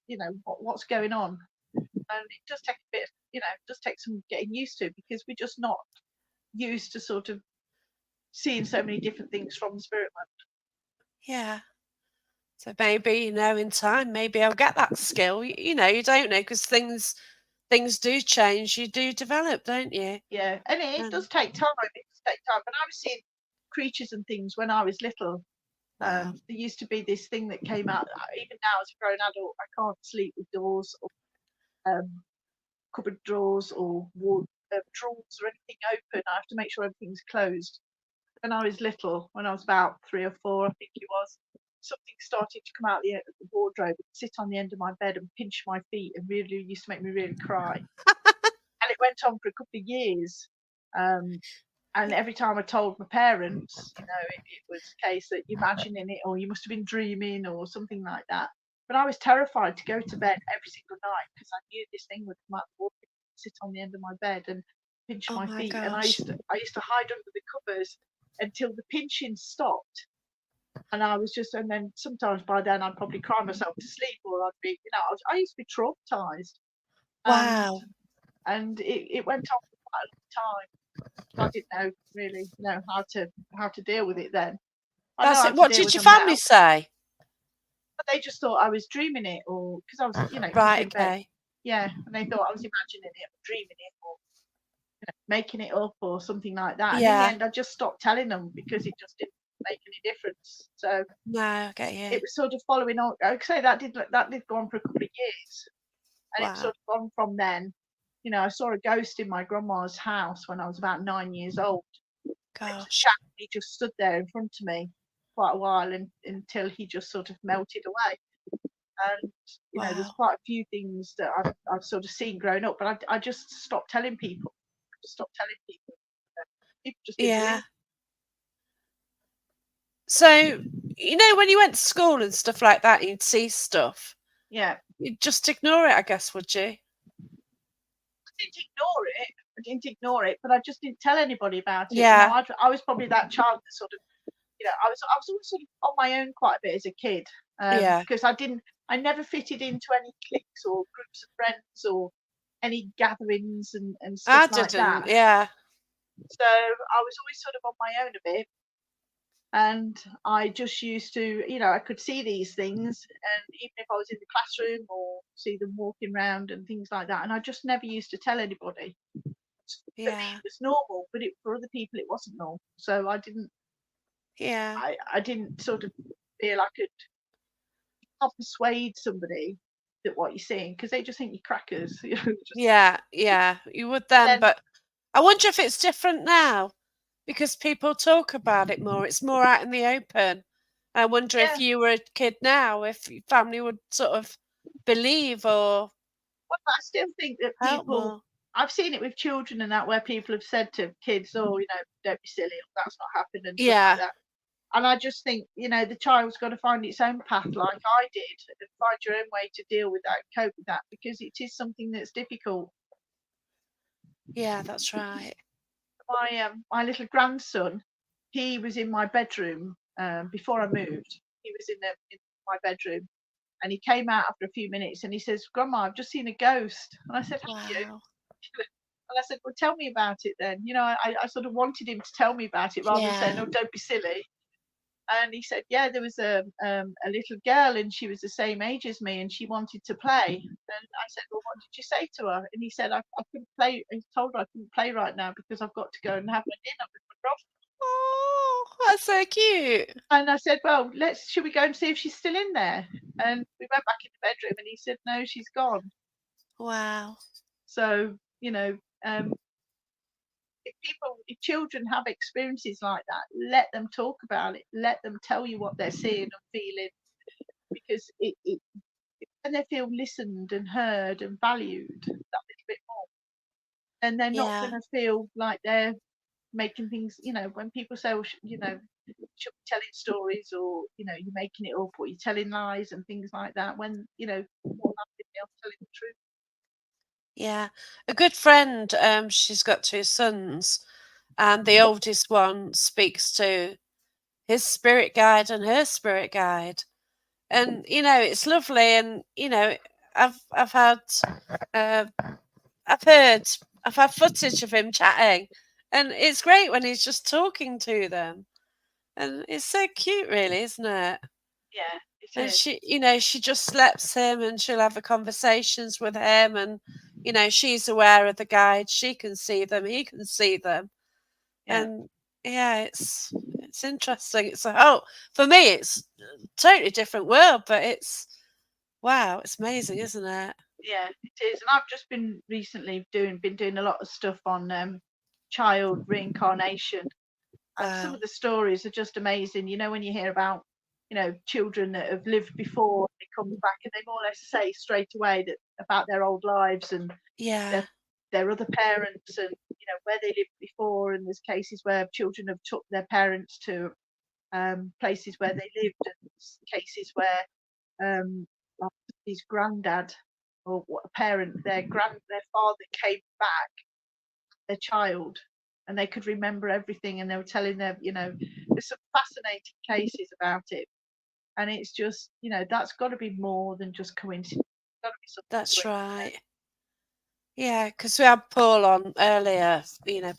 what's going on? And it does take a bit, it does take some getting used to, because we're just not used to sort of seeing so many different things from the spirit world. Yeah. So maybe, in time, maybe I'll get that skill. You don't know, because things do change. You do develop, don't you? Yeah, and it does take time. It does take time. When I was seeing creatures and things when I was little, Wow. there used to be this thing that came out. Even now, as a grown adult, I can't sleep with doors or cupboard drawers or wall drawers or anything open. I have to make sure everything's closed. When I was little, when I was about 3 or 4, I think it was, something started to come out the wardrobe and sit on the end of my bed and pinch my feet, and really used to make me really cry. And it went on for a couple of years. And every time I told my parents, it was a case that you're imagining it, or you must have been dreaming, or something like that. But I was terrified to go to bed every single night, because I knew this thing would come out the wardrobe, sit on the end of my bed and pinch Oh my my feet. And I gosh. used to hide under the covers until the pinching stopped. And then sometimes by then I'd probably cry myself to sleep, or I'd be, I used to be traumatized. Wow. And it went on for quite a long time. I didn't know really know how to deal with it then. I know That's how it. to What deal did with your them family now, say? but they just thought I was dreaming it, or because I was, usually Right. in bed. Okay. Yeah, and they thought I was imagining it, or dreaming it, or making it up, or something like that. And in the Yeah. end, I just stopped telling them, because it just didn't make any difference. So No, I get it you. was sort of following on. I'd say that did go on for a couple of years, and it Wow. sort of gone from then. I saw a ghost in my grandma's house when I was about 9 years old. It was a Gosh. chap. He just stood there in front of me quite a while, until he just sort of melted away. And there's Wow. quite a few things that I've sort of seen growing up, but I just stopped telling people. Just stopped telling people. People just didn't Yeah. believe. So, when you went to school and stuff like that, you'd see stuff. Yeah, You'd just ignore it, I guess, would you? I didn't ignore it, but I just didn't tell anybody about it. Yeah. I was probably that child that sort of, I was always sort of on my own quite a bit as a kid, Yeah. because I never fitted into any cliques or groups of friends, or any gatherings and stuff I like didn't. that. Yeah. So I was always sort of on my own a bit, and I just used to, I could see these things, and even if I was in the classroom, or see them walking around and things like that, and I just never used to tell anybody. For me, Yeah. it was normal, but for other people, it wasn't normal. So Yeah. I didn't sort of feel I could help persuade somebody that what you're seeing, because they just think you're crackers. Just, Yeah. Yeah. You would and then, then, but I wonder if it's different now because people talk about it more. It's more out in the open. I wonder if yeah. you were a kid now, if your family would sort of believe or Well, I still think that help people. more. I've seen it with children and that, where people have said to kids, "Oh, don't be silly, or that's not happened," and stuff like Yeah. that. And I just think, the child's got to find its own path, like I did, and find your own way to deal with that and cope with that, because it is something that's difficult. Yeah, that's right. My little grandson, he was in my bedroom before I moved. He was in my bedroom, and he came out after a few minutes, and he says, "Grandma, I've just seen a ghost." And I said, "Have you?" Wow. And I said, "Well, tell me about it then." I sort of wanted him to tell me about it, rather than saying, Yeah. "Oh, don't be silly." And he said, "Yeah, there was a little girl, and she was the same age as me, and she wanted to play." And I said, "Well, what did you say to her?" And he said, I couldn't play. He told her I couldn't play right now, because I've got to go and have my dinner with my brother. Oh, that's so cute. And I said, well, should we go and see if she's still in there? And we went back in the bedroom and he said, no, she's gone. Wow. So, if children have experiences like that, let them talk about it. Let them tell you what they're seeing and feeling, because when they feel listened and heard and valued that little bit more, then they're not Yeah. going to feel like they're making things, when people say, well, should be telling stories, or, you're making it up, or you're telling lies and things like that, when, more likely they're telling the truth. Yeah. A good friend, she's got 2 sons, and the oldest one speaks to his spirit guide and her spirit guide. And, it's lovely, and, I've had, uh, I've had footage of him chatting, and it's great when he's just talking to them. And it's so cute, really, isn't it? Yeah, it And is. she just lets him, and she'll have a conversations with him, and, she's aware of the guide. She can see them, he can see them. Yeah. And yeah, it's interesting. It's for me, it's a totally different world, but wow, it's amazing, isn't it? Yeah, it is. And I've just been recently doing a lot of stuff on child reincarnation, and some Wow. of the stories are just amazing. When you hear about children that have lived before, they come back and they more or less say straight away that about their old lives and Yeah. their other parents, and where they lived before. And there's cases where children have took their parents to places where they lived, and cases where like his granddad or what a parent, their father came back, their child, and they could remember everything, and they were telling their, there's some fascinating cases about it, and it's just, that's got to be more than just coincidence. Got to be something. That's right. Yeah, because we had Paul on earlier,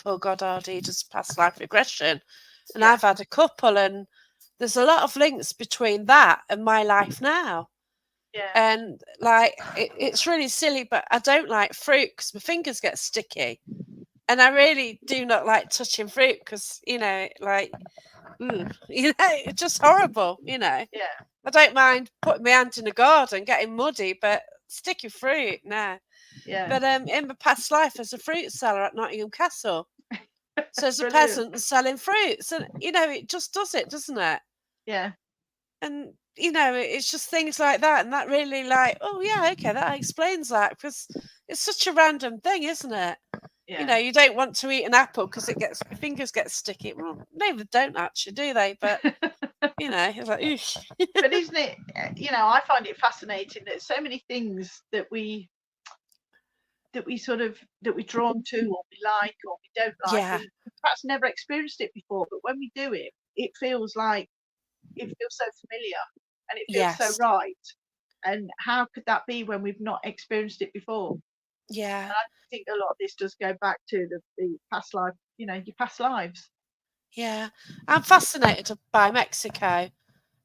Paul Goddard, he does past life regression. And Yeah. I've had a couple, and there's a lot of links between that and my life now. Yeah. And it's really silly, but I don't like fruit because my fingers get sticky. And I really do not like touching fruit because, it's just horrible, Yeah. I don't mind putting my hand in the garden, getting muddy, but sticky fruit, no. Yeah. But in my past life as a fruit seller at Nottingham Castle, so as a Brilliant. peasant and selling fruits, and it just does it, doesn't it? Yeah. And it's just things like that, and that really oh yeah, okay, that explains that, because it's such a random thing, isn't it? Yeah. You don't want to eat an apple because your fingers get sticky. Well, no, they don't actually, do they? But it's like, oosh. But isn't it? I find it fascinating that so many things that we're drawn to, or we like, or we don't like, Yeah. we perhaps never experienced it before, but when we do it, it feels so familiar, and it feels so Yes. right. And how could that be when we've not experienced it before? Yeah. And I think a lot of this does go back to the past life, your past lives. Yeah. I'm fascinated by Mexico.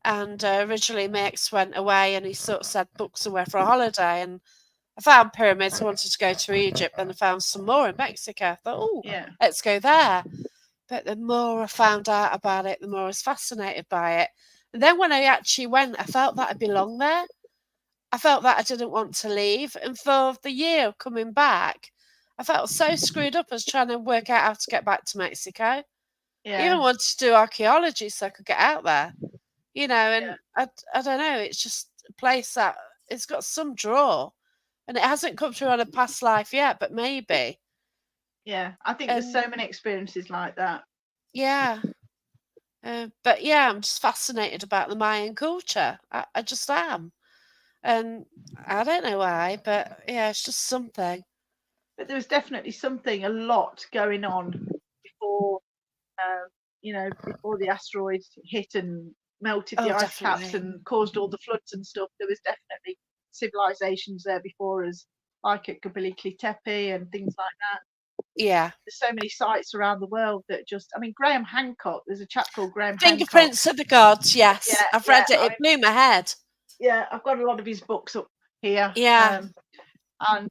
And originally my ex went away, and he sort of said books away for a holiday, and I found pyramids. I wanted to go to Egypt, and I found some more in Mexico. I thought, oh, Yeah. let's go there. But the more I found out about it, the more I was fascinated by it. And then when I actually went, I felt that I belonged there. I felt that I didn't want to leave. And for the year of coming back, I felt so screwed up as trying to work out how to get back to Mexico. Yeah. I even wanted to do archaeology so I could get out there. And Yeah. I don't know, it's just a place that it's got some draw, and it hasn't come through on a past life yet, but maybe. Yeah. I think there's so many experiences like that. Yeah. But yeah, I'm just fascinated about the Mayan culture. I just am. And I don't know why, but yeah, it's just something. But there was definitely a lot going on before, before the asteroids hit and melted the Oh, ice caps definitely. and caused all the floods and stuff. There was definitely civilizations there before us, like at Göbekli Tepe and things like that. Yeah. There's so many sites around the world that Graham Hancock, there's a chap called Graham Hancock. Fingerprints of the Gods, yes. Yeah, I've read it. It blew my head. Yeah, I've got a lot of his books up here. Yeah. And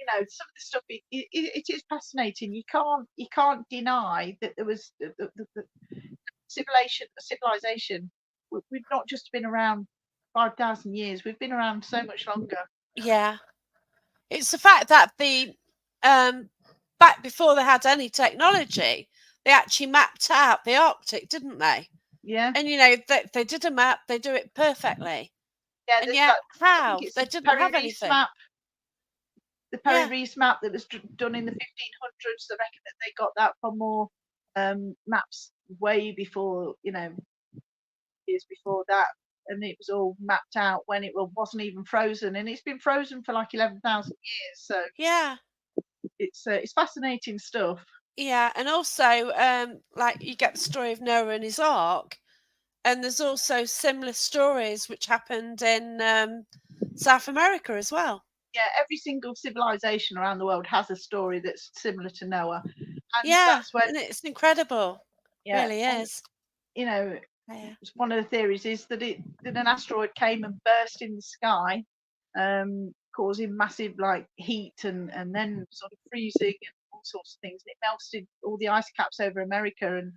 you know, some of the stuff it is fascinating. You can't deny that there was the civilization. We've not just been around 5,000 years. We've been around so much longer. Yeah. It's the fact that back before they had any technology, they actually mapped out the Arctic, didn't they? Yeah. And they did a map, they do it perfectly. Yeah, And there's yet, that. I think how? it's They the didn't Perry have Reese anything. map. The Perry Yeah. Reese map that was done in the 1500s. I reckon that they got that from more maps way before, you know, years before that, and it was all mapped out when it wasn't even frozen, and it's been frozen for like 11,000 years. So Yeah. it's fascinating stuff. Yeah. And also, like you get the story of Noah and his ark, and there's also similar stories which happened in South America as well. Yeah, every single civilization around the world has a story that's similar to Noah, and Yeah, that's when and it's incredible. yeah, Really and is. you know, Yeah. one of the theories is that an asteroid came and burst in the sky, causing massive like heat and then sort of freezing and all sorts of things. And it melted all the ice caps over America, and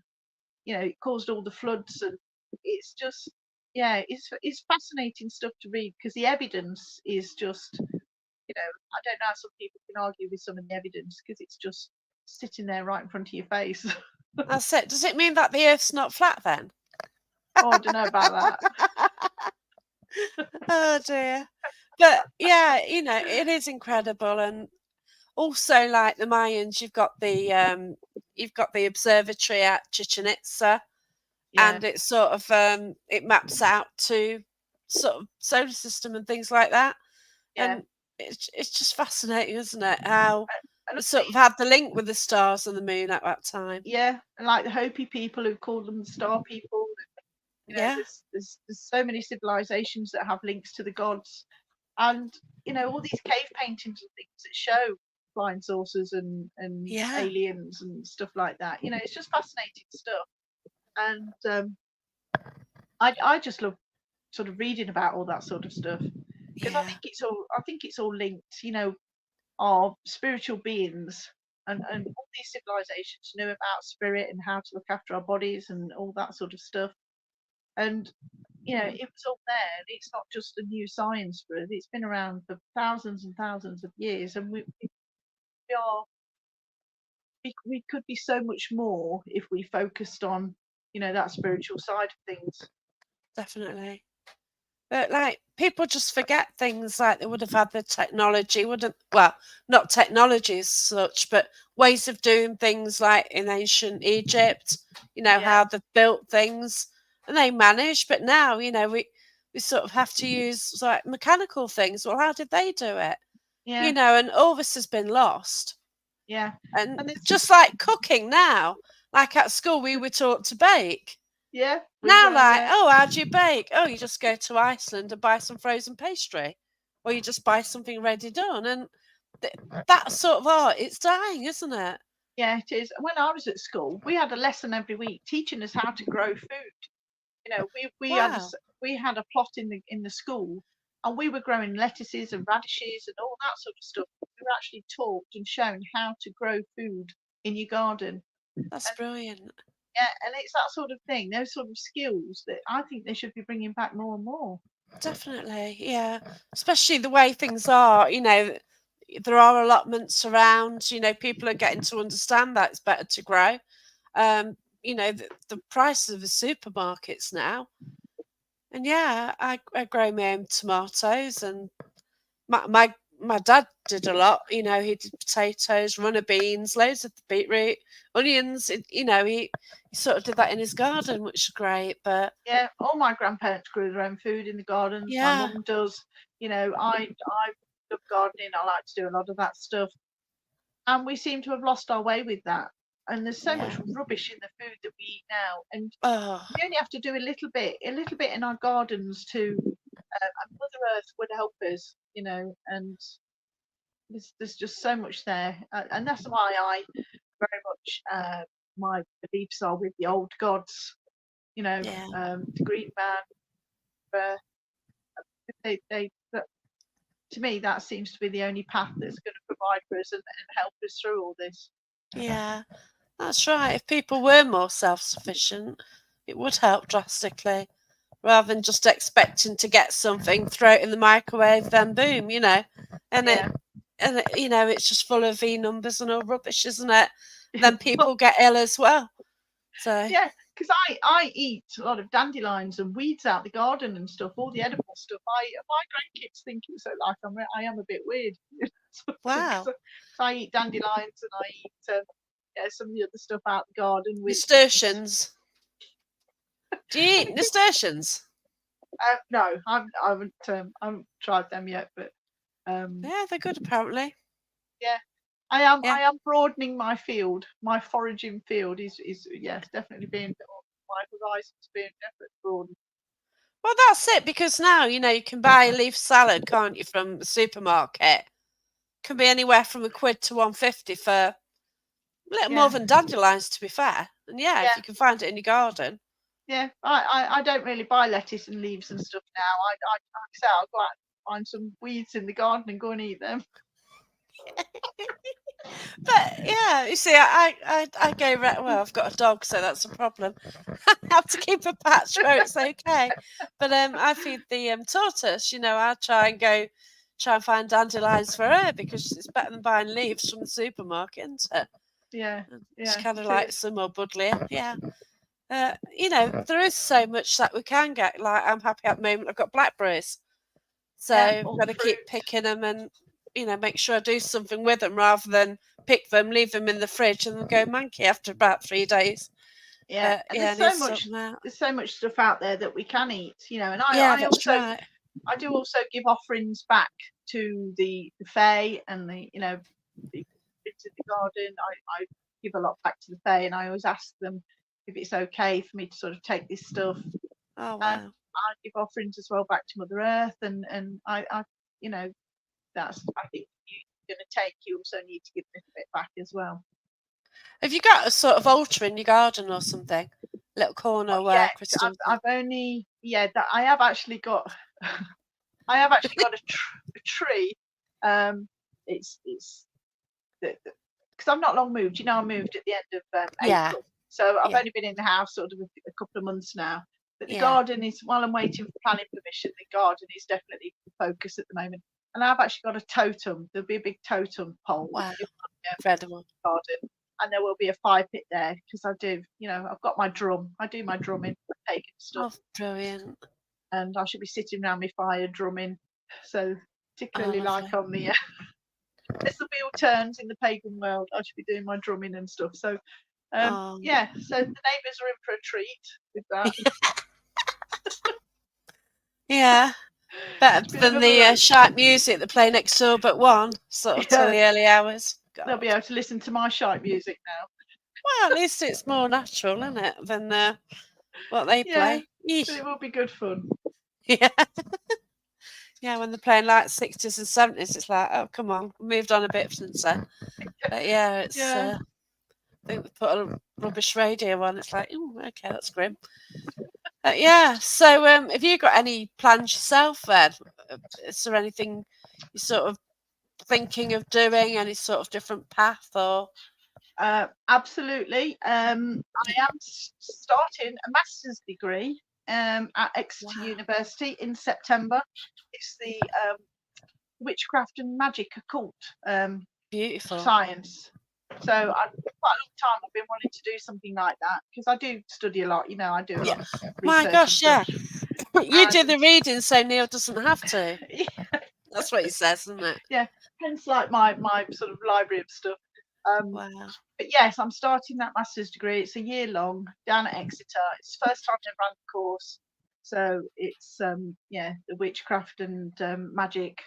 you know, it caused all the floods. And it's just yeah, it's fascinating stuff to read because the evidence is just, you know, I don't know how some people can argue with some of the evidence because it's just sitting there right in front of your face. That's it. Does it mean that the Earth's not flat then? Oh, I don't know about that. Oh dear. But yeah, it is incredible. And also, like the Mayans, you've got the observatory at Chichen Itza, Yeah, and it's sort of it maps out to sort of solar system and things like that. yeah. And it's just fascinating, isn't it? How And we sort of had the link with the stars and the moon at that time. yeah, and like the Hopi people who call them the star people. You know, Yeah, there's so many civilizations that have links to the gods, and you know all these cave paintings and things that show flying saucers and yeah, aliens and stuff like that. You know, it's just fascinating stuff, and I just love sort of reading about all that sort of stuff because yeah, I think it's all linked. You know, are spiritual beings. And all these civilizations knew about spirit and how to look after our bodies and all that sort of stuff. And you know, it was all there. It's not just a new science for us. It's been around for thousands and thousands of years, and we are we could be so much more if we focused on, you know, that spiritual side of things. definitely. But like people just forget things like they would have had the technology, wouldn't well, not technology as such, but ways of doing things like in ancient Egypt, Yeah, how they've built things and they managed, but now, we sort of have to use like mechanical things. Well, how did they do it? yeah, And all this has been lost. yeah. And And it's just like cooking now, like at school we were taught to bake. yeah, we Now, were like, oh, how do you bake? Oh, you just go to Iceland and buy some frozen pastry, or you just buy something ready done. And that sort of art, it's dying, isn't it? yeah, it is. When I was at school, we had a lesson every week teaching us how to grow food. You know, Wow, we had a plot in the school, and we were growing lettuces and radishes and all that sort of stuff. We were actually taught and shown how to grow food in your garden. that's And brilliant. yeah, and it's that sort of thing, those sort of skills that I think they should be bringing back more and more. Definitely, yeah. Especially the way things are, there are allotments around, people are getting to understand that it's better to grow. The prices of the supermarkets now. And yeah, I grow my own tomatoes, and my dad did a lot. He did potatoes, runner beans, loads of beetroot, onions. He sort of did that in his garden, which is great. But Yeah, all my grandparents grew their own food in the gardens. My yeah, mum does. You know, I love gardening. I like to do a lot of that stuff. And we seem to have lost our way with that. And there's so much yeah. rubbish in the food that we eat now. And Oh, we only have to do a little bit in our gardens and Mother Earth would help us, you know. And there's just so much there, and that's why I very much my beliefs are with the old gods, you know, yeah, the Green Man. Uh, they to me, that seems to be the only path that's going to provide for us and help us through all this. Yeah, that's right. If people were more self-sufficient, it would help drastically, rather than just expecting to get something, throw it in the microwave, then boom, and Yeah. it's just full of V numbers and all rubbish, isn't it? Then people get ill as well. So yeah, because I eat a lot of dandelions and weeds out the garden and stuff, all the edible stuff. My grandkids think it's like I am a bit weird. wow, So I eat dandelions and I eat some of the other stuff out the garden. nasturtiums. Do you eat nasturtiums? No, I haven't tried them yet, but Yeah, they're good apparently. yeah. I am broadening my field. My foraging field is definitely being, my horizons being definitely broadened. Well, that's it, because now, you can buy a leaf salad, can't you, from the supermarket? Can be anywhere from £1 to £1.50 for a little more than dandelions, to be fair. And if you can find it in your garden. Yeah, I don't really buy lettuce and leaves and stuff now. Like I say, I'll go out and find some weeds in the garden and go and eat them. But you see, I go well. I've got a dog, so that's a problem. I have to keep a patch where it's okay. But I feed the tortoise. I try and find dandelions for her, because it's better than buying leaves from the supermarket, isn't it? Yeah. It's kind of like some more buddly. Yeah. There is so much that we can get. Like, I'm happy at the moment I've got blackberries, so I've got to keep picking them and make sure I do something with them, rather than pick them, leave them in the fridge, and then go manky after about 3 days. Yeah, and there's so much stuff out there that we can eat, and I do also give offerings back to the fae and the bits of the garden. I give a lot back to the fae, and I always ask them if it's okay for me to sort of take this stuff. Oh wow! I give offerings as well back to Mother Earth, and I that's, I think, you're going to take. You also need to give a little bit back as well. Have you got a sort of altar in your garden or something? Little corner where crystals? I've only I have actually got I have actually got a tree. It's because I've not long moved. I moved at the end of April, so I've only been in the house sort of a couple of months now. But the garden is, while I'm waiting for planning permission, the garden is definitely the focus at the moment. And I've actually got a totem. There'll be a big totem pole. Wow, incredible. Garden. And there will be a fire pit there, because I do, I've got my drum. I do my drumming, pagan stuff. Oh, brilliant. And I should be sitting around my fire drumming. So, particularly like on the, as the wheel turns in the pagan world, I should be doing my drumming and stuff. So, so the neighbours are in for a treat with that. Yeah. Better than the sharp music they play next door but one, sort of till the early hours. God. They'll be able to listen to my shite music now. Well, at least it's more natural, isn't it, than what they play. But it will be good fun. Yeah. Yeah, when they're playing like 60s and 70s, it's like, oh, come on, moved on a bit since then. But it's, I think they put a rubbish radio on. It's like, oh, okay, that's grim. So have you got any plans yourself then? Is there anything you're sort of thinking of doing, any sort of different path or? Absolutely. I am starting a master's degree at Exeter University in September. It's the witchcraft and magic occult beautiful science. So quite a long time I've been wanting to do something like that, because I do study a lot. I do a lot of research. My gosh, you do the reading so Neil doesn't have to. That's what he says, isn't it? Yeah, hence like my sort of library of stuff. Wow. But yes, I'm starting that master's degree. It's a year long down at Exeter. It's the first time I've run the course. So it's the witchcraft and magic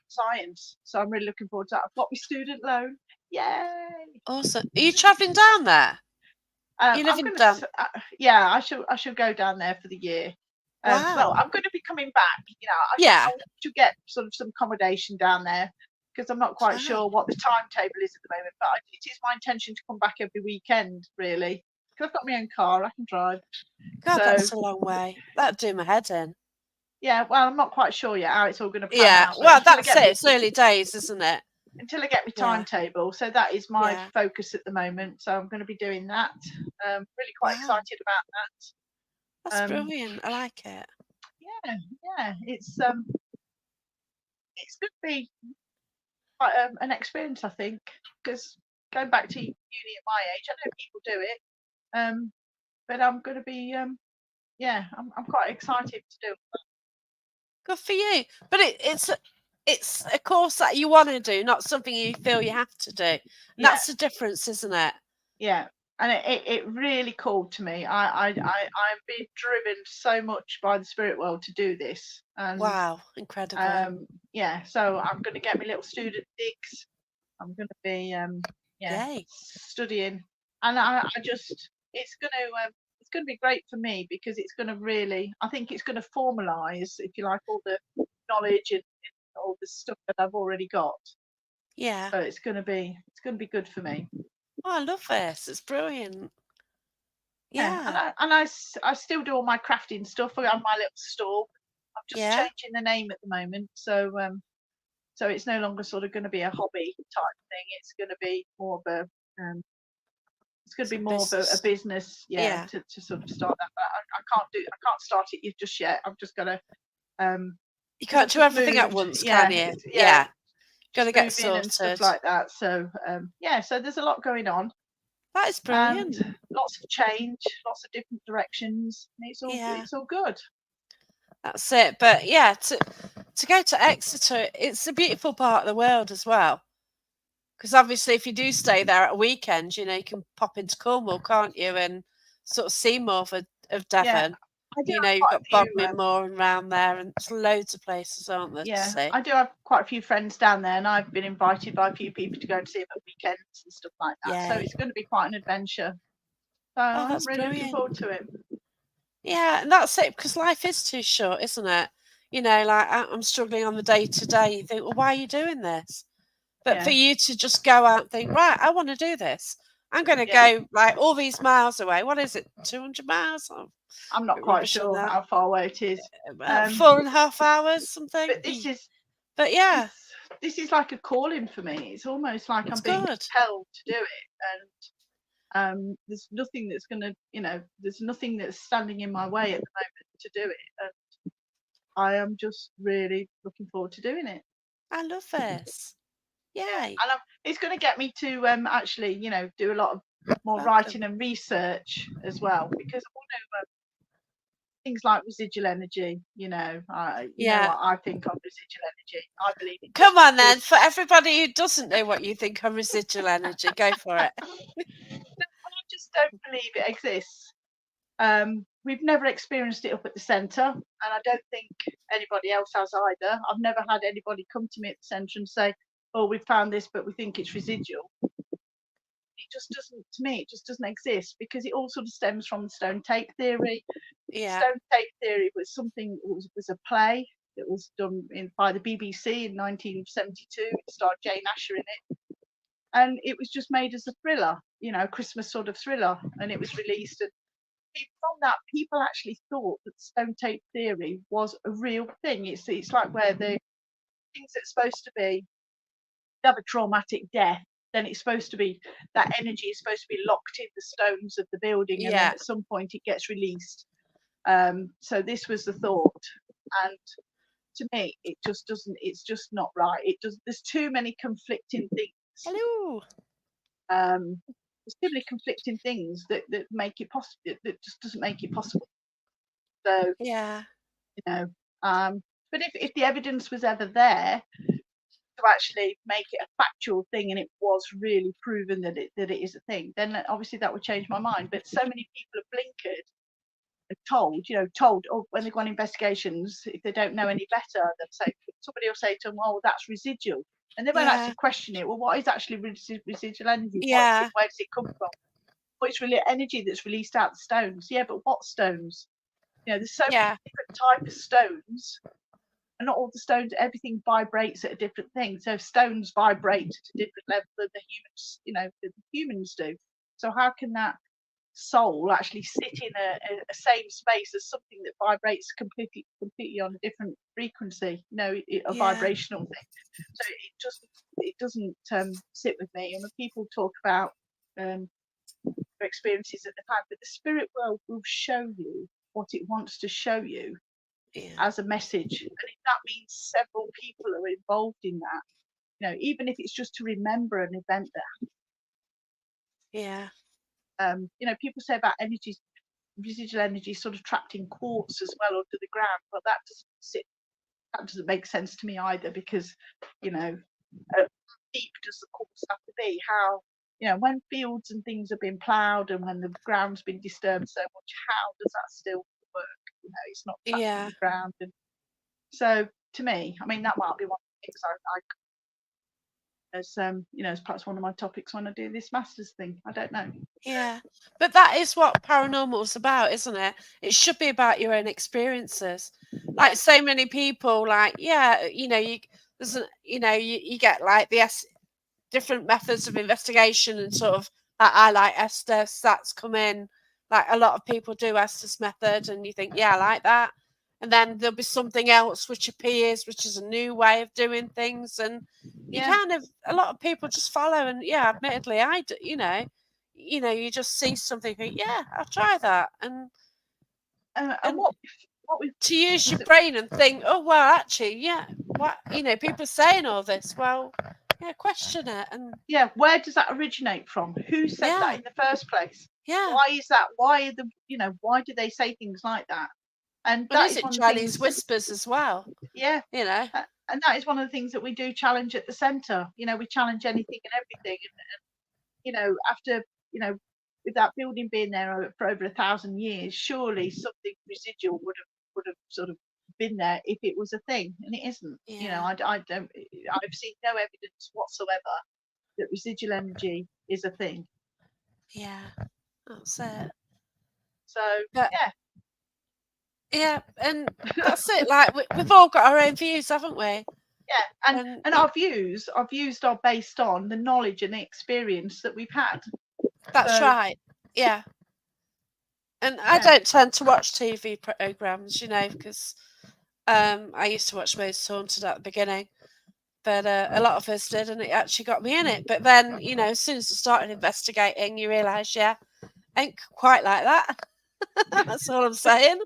science. So I'm really looking forward to that. I've got my student loan. Yay! Awesome. Are you travelling down there? You living down? I shall go down there for the year. Wow. Well, I'm going to be coming back. I should get sort of some accommodation down there, because I'm not quite sure what the timetable is at the moment. But it is my intention to come back every weekend, really, because I've got my own car. I can drive. God, that's a long way. That'd do my head in. Yeah, well, I'm not quite sure yet how it's all going to pan Yeah, out, but well, that's it. It's early days, isn't it? until I get my Yeah, timetable. So that is my yeah. focus at the moment. So I'm going to be doing that. Really quite Wow, excited about that's that. brilliant. I like it. Yeah, yeah, it's going to be quite an experience, I think, because going back to uni at my age, I know people do it, but I'm going to be yeah, I'm quite excited to do it. Good for you. But it's a course that you want to do, not something you feel you have to do. And Yeah, that's the difference, isn't it? yeah, and it really called to me. I'm being driven so much by the spirit world to do this, and Wow, incredible. yeah, so I'm going to get my little student digs. I'm going to be yeah, Yay. studying, and I just it's going to be great for me because it's going to really, I think it's going to formalize, if you like, all the knowledge and all the stuff that I've already got. Yeah. So it's going to be good for me. Oh, I love this. It's brilliant. Yeah, Yeah. I still do all my crafting stuff. I have my little store. I'm just Yeah. changing the name at the moment, so so it's no longer sort of going to be a hobby type thing. It's going to be more of a it's going It's to a be more of a business. business, yeah, Yeah. to sort of start that. But I can't start it just yet. I'm just gonna You because can't I've do just everything at moved, once, can you? yeah, Yeah. Got just to get moving and stuff sorted. like that. So yeah, so there's a lot going on That is and brilliant. lots of change, lots of different directions. And Yeah. it's all good. That's it. But yeah, to go to Exeter, it's a beautiful part of the world as well. Because obviously, if you do stay there at a weekend, you can pop into Cornwall, can't you, and sort of see more of Yeah, Devon. I do have You've quite a got few. Bodmin Moor and round there, and there's loads of places, aren't there, to Yeah, see? I do have quite a few friends down there, and I've been invited by a few people to go and see them at weekends and stuff like that. So Yay. it's going to be quite an adventure. So Oh, I'm that's really looking forward brilliant. to it. Yeah, and that's it, because life is too short, isn't it? Like I'm struggling on the day to day. You think, well, why are you doing this? But for Yeah, you to just go out and think, right, I want to do this. I'm going to yeah. go like all these miles away. What is it? 200 miles? I'm a I'm not bit quite rubbish on sure that. how far away it is. About 4.5 hours, something. But But this yeah, this is like a calling for me. It's almost like it's I'm being good. compelled to do it, and there's nothing that's gonna, there's nothing that's standing in my way at the moment to do it, and I am just really looking forward to doing it. I love this. Yeah, Yay. and it's going to get me to actually, do a lot of more Welcome. writing and research as well because I want to things like residual energy. You know Yeah. what I think of residual energy. I believe it Come just on then. For exists. everybody who doesn't know what you think of residual energy, go for it. I just don't believe it exists. We've never experienced it up at the centre, and I don't think anybody else has either. I've never had anybody come to me at the centre and say, "Oh, we found this, but we think it's residual." It just doesn't, to me, it just doesn't exist because it all sort of stems from the stone tape theory. Yeah. Stone tape theory was something, was a play that was done by the BBC in 1972. It starred Jane Asher in it. And it was just made as a thriller, a Christmas sort of thriller. And it was released. And from that, people actually thought that stone tape theory was a real thing. It's like where the things that's supposed to be have a traumatic death, then it's supposed to be that energy is supposed to be locked in the stones of the building, and then Yeah. at some point it gets released. So this was the thought, and to me, it just doesn't. It's just not right. It does. There's too many conflicting things. Hello. There's too many conflicting things that make it possible. That just doesn't make it possible. So Yeah. you know, but if the evidence was ever there to actually make it a factual thing and it was really proven that it is a thing, then obviously that would change my mind. But so many people are blinkered and told, or when they go on investigations, if they don't know any better, they'll say, somebody will say to them, "Oh, that's residual," and they won't Yeah. actually question it. Well, what is actually residual energy? Yeah. Where does it come from? Well, it's really energy that's released out the stones. Yeah, but what stones? There's so many Yeah. different types of stones, and not all the stones, everything vibrates at a different thing. So stones vibrate at a different level than the humans do. So how can that soul actually sit in a same space as something that vibrates completely on a different frequency, a vibrational thing. So it doesn't sit with me. And when people talk about their experiences that they've had, but the spirit world will show you what it wants to show you as a message. And if that means several people are involved in that, even if it's just to remember an event that people say about energies, residual energy sort of trapped in quartz as well under the ground, but that doesn't make sense to me either, because deep does the quartz have to be? How, when fields and things have been ploughed and when the ground's been disturbed so much, how does that still work? It's not trapped in the ground. And so to me, I mean, that might be one of the things as perhaps one of my topics when I do this master's thing. I don't know. Yeah, but that is what paranormal's about, isn't it? It should be about your own experiences. Like so many people, you get like the different methods of investigation and sort of I like Estes. That's come in. Like a lot of people do Estes method, and you think, yeah, I like that. And then there'll be something else which appears, which is a new way of doing things, and you kind of a lot of people just follow. And admittedly, I do. You just see something, think, yeah, I'll try that, and what to use your brain and think, oh well, actually, what people are saying all this. Well, question it, and where does that originate from? Who said that in the first place? Why is that? Why do they say things like that? And that is one of the things. Whispers as well. And that is one of the things that we do challenge at the centre. We challenge anything and everything, and after with that building being there for over 1,000 years, surely something residual would have sort of been there if it was a thing, and it isn't. I've seen no evidence whatsoever that residual energy is a thing. That's it. So and that's it. Like we've all got our own views, haven't we? And our views are based on the knowledge and the experience that we've had. That's right. And I don't tend to watch TV programs, because I used to watch Most Haunted at the beginning, but a lot of us did, and it actually got me in it. But then, as soon as I started investigating, you realise, ain't quite like that. That's all I'm saying.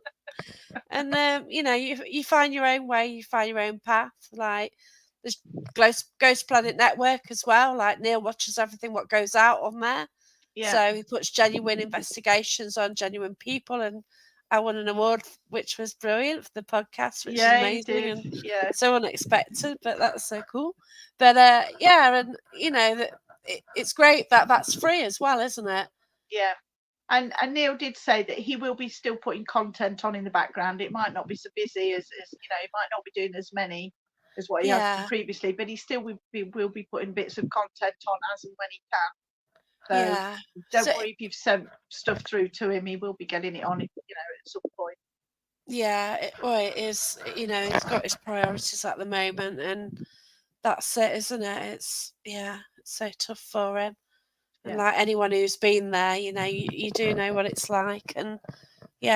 And you find your own way, you find your own path. Like there's Ghost Planet Network as well. Like Neil watches everything what goes out on there. So he puts genuine investigations on genuine people, and I won an award, which was brilliant for the podcast, which is amazing and so unexpected, but that's so cool. But and it's great that that's free as well, isn't it? And Neil did say that he will be still putting content on in the background. It might not be so busy as he might not be doing as many as what he has done previously, but he still will be putting bits of content on as and when he can. So don't worry if you've sent stuff through to him, he will be getting it on, at some point. It is. He's got his priorities at the moment, and that's it, isn't it? It's so tough for him. And like anyone who's been there, you do know what it's like, and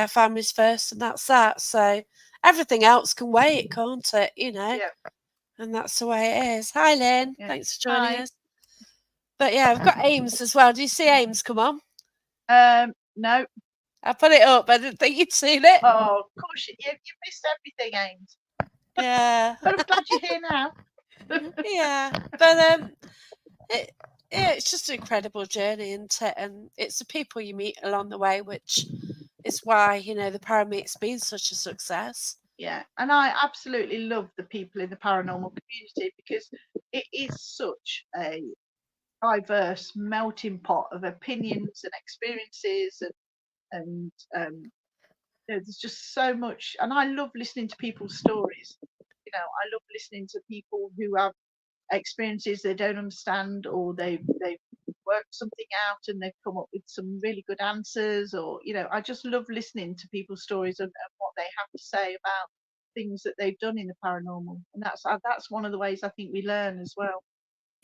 family's first, and that's that. So everything else can wait, can't it? And that's the way it is. Hi, Lynn. Thanks for joining us. But we've got Ames as well. Do you see Ames come on? No. I put it up. I didn't think you'd seen it. Oh, of course you missed everything, Ames. But I'm glad you're here now. But it's just an incredible journey, isn't it? And it's the people you meet along the way, which is why the Parameets been such a success. And I absolutely love the people in the paranormal community, because it is such a diverse melting pot of opinions and experiences, and there's just so much. And I love listening to people's stories. I love listening to people who have experiences they don't understand, or they've worked something out and they've come up with some really good answers, or I just love listening to people's stories and what they have to say about things that they've done in the paranormal. And that's one of the ways I think we learn as well.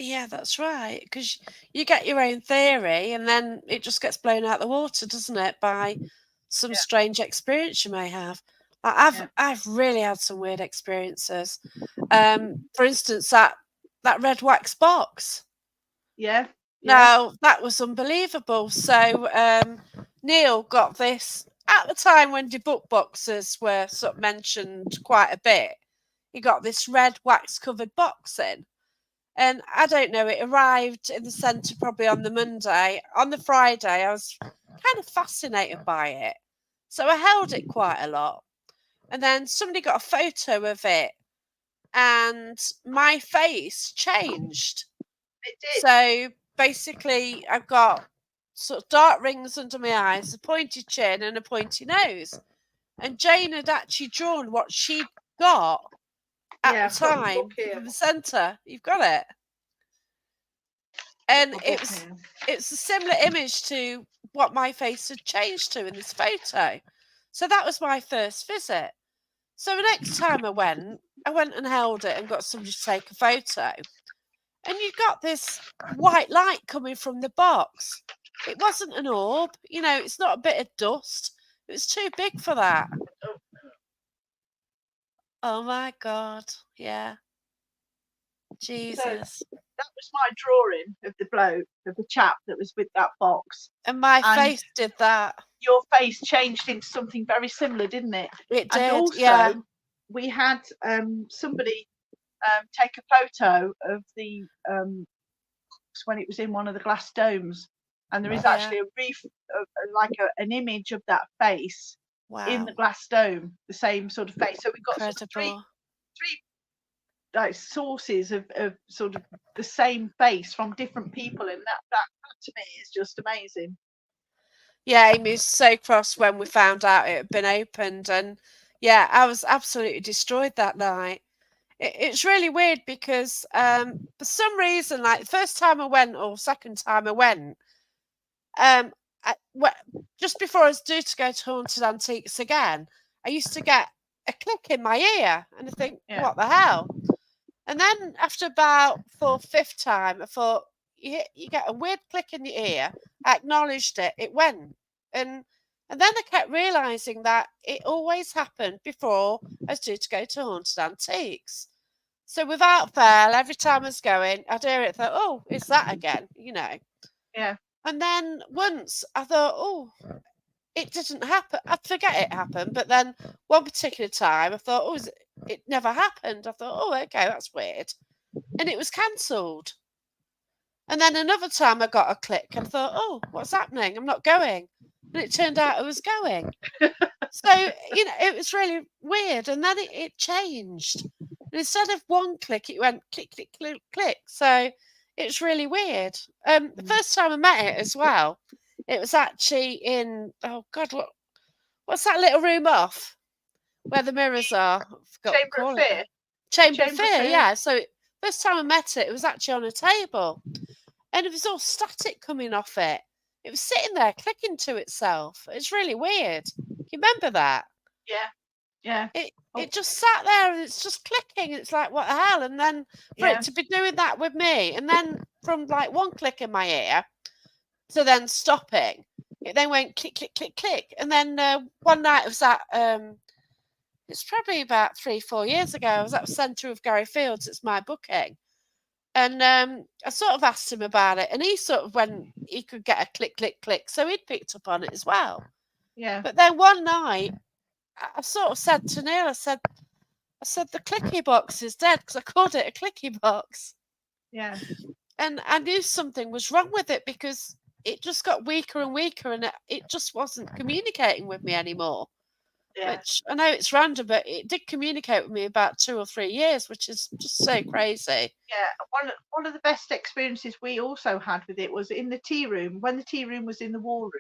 Yeah, that's right. Because you get your own theory, and then it just gets blown out the water, doesn't it? By some Yeah, strange experience you may have. Like, yeah, I've really had some weird experiences. For instance, that red wax box. yeah, yeah, Now that was unbelievable. So Neil got this at the time when the book boxes were sort of mentioned quite a bit. He got this red wax covered box in. And I don't know, it arrived in the centre probably on the Monday. On the Friday, I was kind of fascinated by it. So I held it quite a lot. And then somebody got a photo of it, and my face changed. it did. So basically, I've got sort of dark rings under my eyes, a pointy chin, and a pointy nose. And Jane had actually drawn what she'd got at Yeah, the I've got the book time here. from the centre. You've got it. And My book it's here. it's a similar image to what my face had changed to in this photo. So that was my first visit. So the next time I went and held it and got somebody to take a photo. And you got this white light coming from the box. It wasn't an orb, it's not a bit of dust. It was too big for that. Oh, Oh my God. Yeah. so Jesus. that was my drawing of the bloke, of the chap that was with that box. And my And face did that. your face changed into something very similar, didn't it? It And did. also, Yeah. we had somebody take a photo of the when it was in one of the glass domes, and there is Yeah. actually a reef, like an image of that face in Wow. the glass dome, the same sort of face. So we've got sort of Incredible. three like sources of sort of the same face from different people, and that to me is just amazing. Yeah, Amy was so cross when we found out it had been opened, and yeah, I was absolutely destroyed that night. It's really weird because for some reason, like the first time I went or second time I went, um, just before I was due to go to Haunted Antiques again, I used to get a click in my ear, and I think, Yeah. what the hell? And then after about fifth time, I thought, you get a weird click in the ear. I acknowledged it. It went. And and then I kept realising that it always happened before I was due to go to Haunted Antiques. So without fail, every time I was going, I'd hear it. Thought, oh, is that again? Yeah. And then once I thought, oh, it didn't happen. I forget it happened. But then one particular time, I thought, oh, it never happened. I thought, oh, okay, that's weird. And it was cancelled. And then another time I got a click and thought, oh, what's happening? I'm not going. And it turned out I was going. So, it was really weird. And then it changed. And instead of one click, it went click, click, click, click. So it's really weird. The first time I met it as well, it was actually in, oh God, what's that little room off where the mirrors are? I forgot what to Chamber of call it. Fear. Chamber of Chamber of Fear, Fear. yeah. So first time I met it, it was actually on a table. And it was all static coming off it. It was sitting there clicking to itself. It's really weird. You remember that? Yeah. Yeah. It just sat there and it's just clicking. It's like, what the hell? And then for Yeah. it to be doing that with me, and then from like one click in my ear to then stopping, it then went click, click, click, click. And then one night I was at, it's probably about 3-4 years ago, I was at the centre of Gary Fields. It's my booking. And I sort of asked him about it, and he sort of when he could get a click, click, click, so he'd picked up on it as well. Yeah. But then one night, I sort of said to Neil, I said the clicky box is dead, because I called it a clicky box. Yeah. And I knew something was wrong with it because it just got weaker and weaker, and it just wasn't communicating with me anymore. Yeah. Which I know it's random, but it did communicate with me about 2 or 3 years, which is just so crazy. Yeah, one of the best experiences we also had with it was in the tea room. When the tea room was in the war room,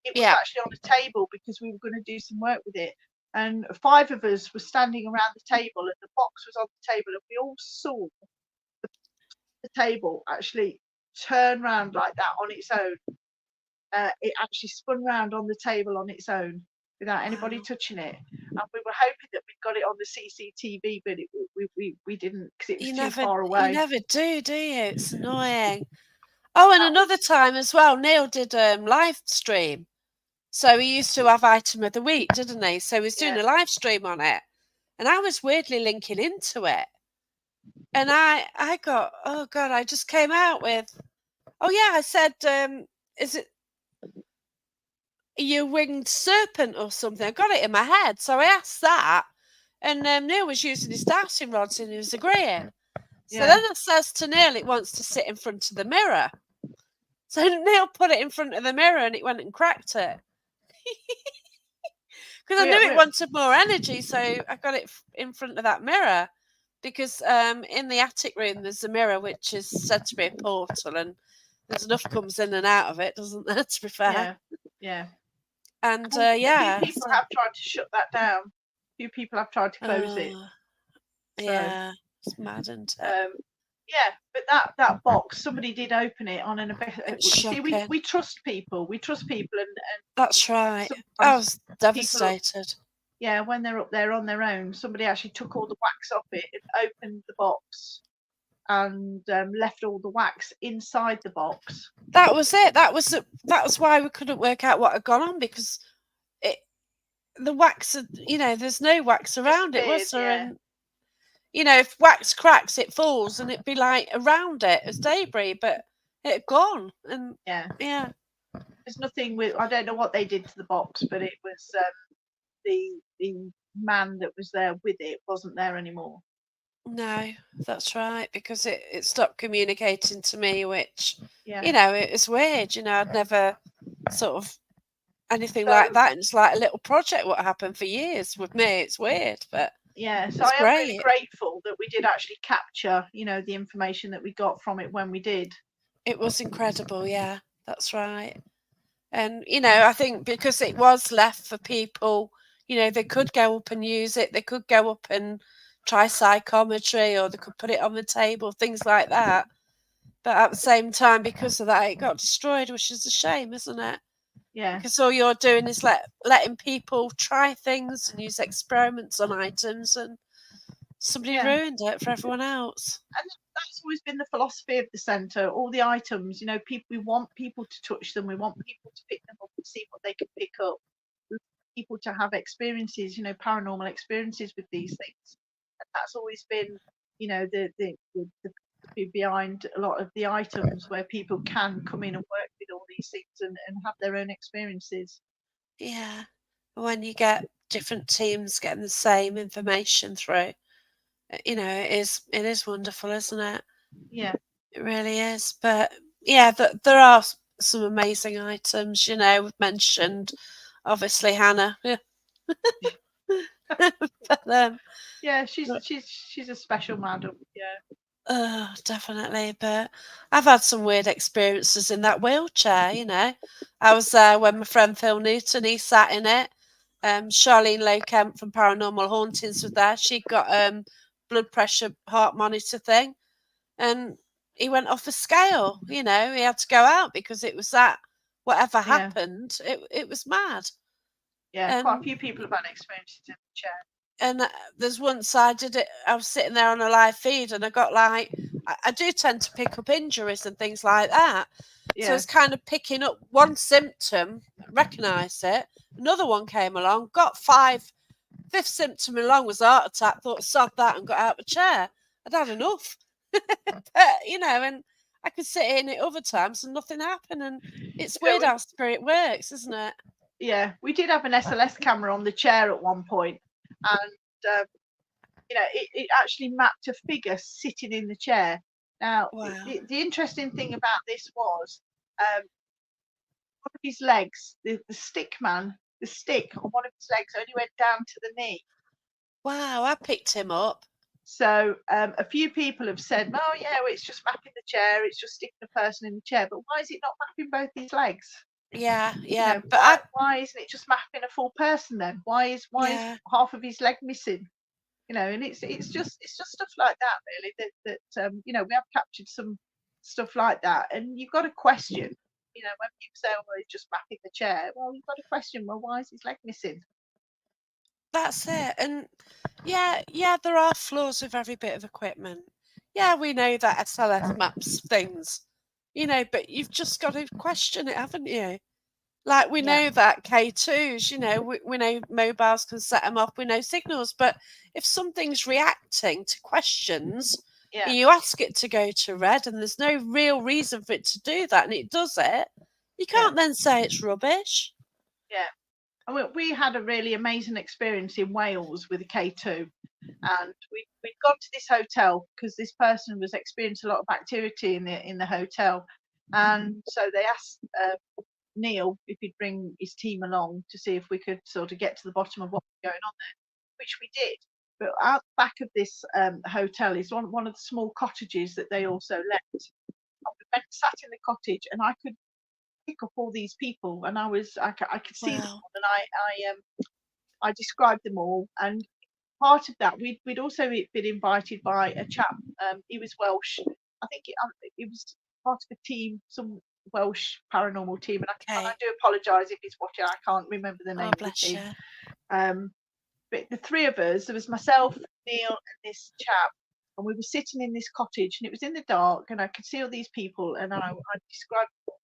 it was Yeah. actually on a table because we were going to do some work with it. And 5 of us were standing around the table, and the box was on the table, and we all saw the table actually turn round like that on its own. It actually spun round on the table on its own without anybody Wow. touching it. And we were hoping that we'd got it on the CCTV, but we didn't because it was You too never, far you away. never do you? It's annoying. Oh, and another time as well, Neil did live stream. So he used to have item of the week, didn't he? So he was doing Yeah. a live stream on it, and I was weirdly linking into it, and I got, oh god, I just came out with, oh yeah, I said, is it your winged serpent or something? I got it in my head, so I asked that, and Neil was using his dowsing rods and he was agreeing. So Yeah. then it says to Neil it wants to sit in front of the mirror. So Neil put it in front of the mirror and it went and cracked it. Because I knew it wanted more energy, so I got it in front of that mirror. Because in the attic room there's a mirror which is said to be a portal, and there's enough comes in and out of it, doesn't there? To be fair. Yeah. Yeah. And a few people have tried to shut that down. A few people have tried to close it. So, yeah, it's mad, isn't it? yeah, but that box, somebody did open it on an. See, we trust people. We trust people, and that's right. I was devastated. Yeah, when they're up there on their own, somebody actually took all the wax off it and opened the box and left all the wax inside the box. That was it. That was why we couldn't work out what had gone on, because the wax, there's no wax around it, was there? Yeah. And if wax cracks, it falls and it'd be like around it as debris, but it had gone. And yeah, there's nothing with. I don't know what they did to the box, but it was the man that was there with it wasn't there anymore. No, that's right, because it stopped communicating to me, which yeah, it was weird. I'd never sort of anything like that. And it's like a little project what happened for years with me. It's weird, but yeah. So I am really grateful that we did actually capture, the information that we got from it when we did. It was incredible. Yeah, that's right. And I think because it was left for people, they could go up and use it. They could go up and try psychometry, or they could put it on the table, things like that. But at the same time, because of that, it got destroyed, which is a shame, isn't it? Yeah. Because all you're doing is letting people try things and use experiments on items, and somebody ruined it for everyone else. And that's always been the philosophy of the centre. All the items, we want people to touch them. We want people to pick them up and see what they can pick up. We want people to have experiences, paranormal experiences with these things. And that's always been, the behind a lot of the items, where people can come in and work with all these things and have their own experiences. Yeah. When you get different teams getting the same information through, it is wonderful, isn't it? Yeah. It really is. But yeah, there are some amazing items. We've mentioned obviously Hannah. But, yeah, she's a special madam. Yeah. Definitely. But I've had some weird experiences in that wheelchair. I was there when my friend Phil Newton, he sat in it. Charlene Lowe Kemp from Paranormal Hauntings was there. She got blood pressure heart monitor thing, and he went off a scale. He had to go out because it was that whatever happened, it was mad. Yeah, quite a few people have had experiences in the chair. And there's once I did it, I was sitting there on a live feed and I got I do tend to pick up injuries and things like that. Yeah. So I was kind of picking up one symptom, recognised it, another one came along, got fifth symptom along was a heart attack, thought sod that and got out of the chair. I'd had enough. But, and I could sit in it other times and nothing happened. And it's weird how spirit works, isn't it? Yeah, we did have an SLS camera on the chair at one point, and it actually mapped a figure sitting in the chair. Now, the interesting thing about this was one of his legs, the stick on one of his legs only went down to the knee. Wow, I picked him up. So a few people have said, oh yeah, well, it's just mapping the chair, it's just sticking a person in the chair, but why is it not mapping both these legs? Yeah, but why isn't it just mapping a full person then? Why is half of his leg missing? And it's just stuff like that, really. That we have captured some stuff like that, and you've got to question. When people say, "Oh, well, he's just mapping the chair," well, you've got to question. Well, why is his leg missing? That's it. And yeah, there are flaws with every bit of equipment. Yeah, we know that SLS maps things, but you've just got to question it, haven't you? Like, we know that K2s, we know mobiles can set them off, we know signals, but if something's reacting to questions, and you ask it to go to red and there's no real reason for it to do that and it does it, you can't then say it's rubbish. Yeah. And we had a really amazing experience in Wales with a K2. And we'd gone to this hotel because this person was experiencing a lot of activity in the hotel. And so they asked Neil if he'd bring his team along to see if we could sort of get to the bottom of what was going on there, which we did. But out the back of this hotel is one of the small cottages that they also let. We went, sat in the cottage, and I could pick up all these people, and I could see them all, and I described them all. And part of that, we'd also been invited by a chap. He was Welsh. I think it was part of a team, some Welsh paranormal team. And I do apologise if he's watching. I can't remember the name of the team. But the three of us, there was myself, Neil, and this chap, and we were sitting in this cottage, and it was in the dark, and I could see all these people, and I described them.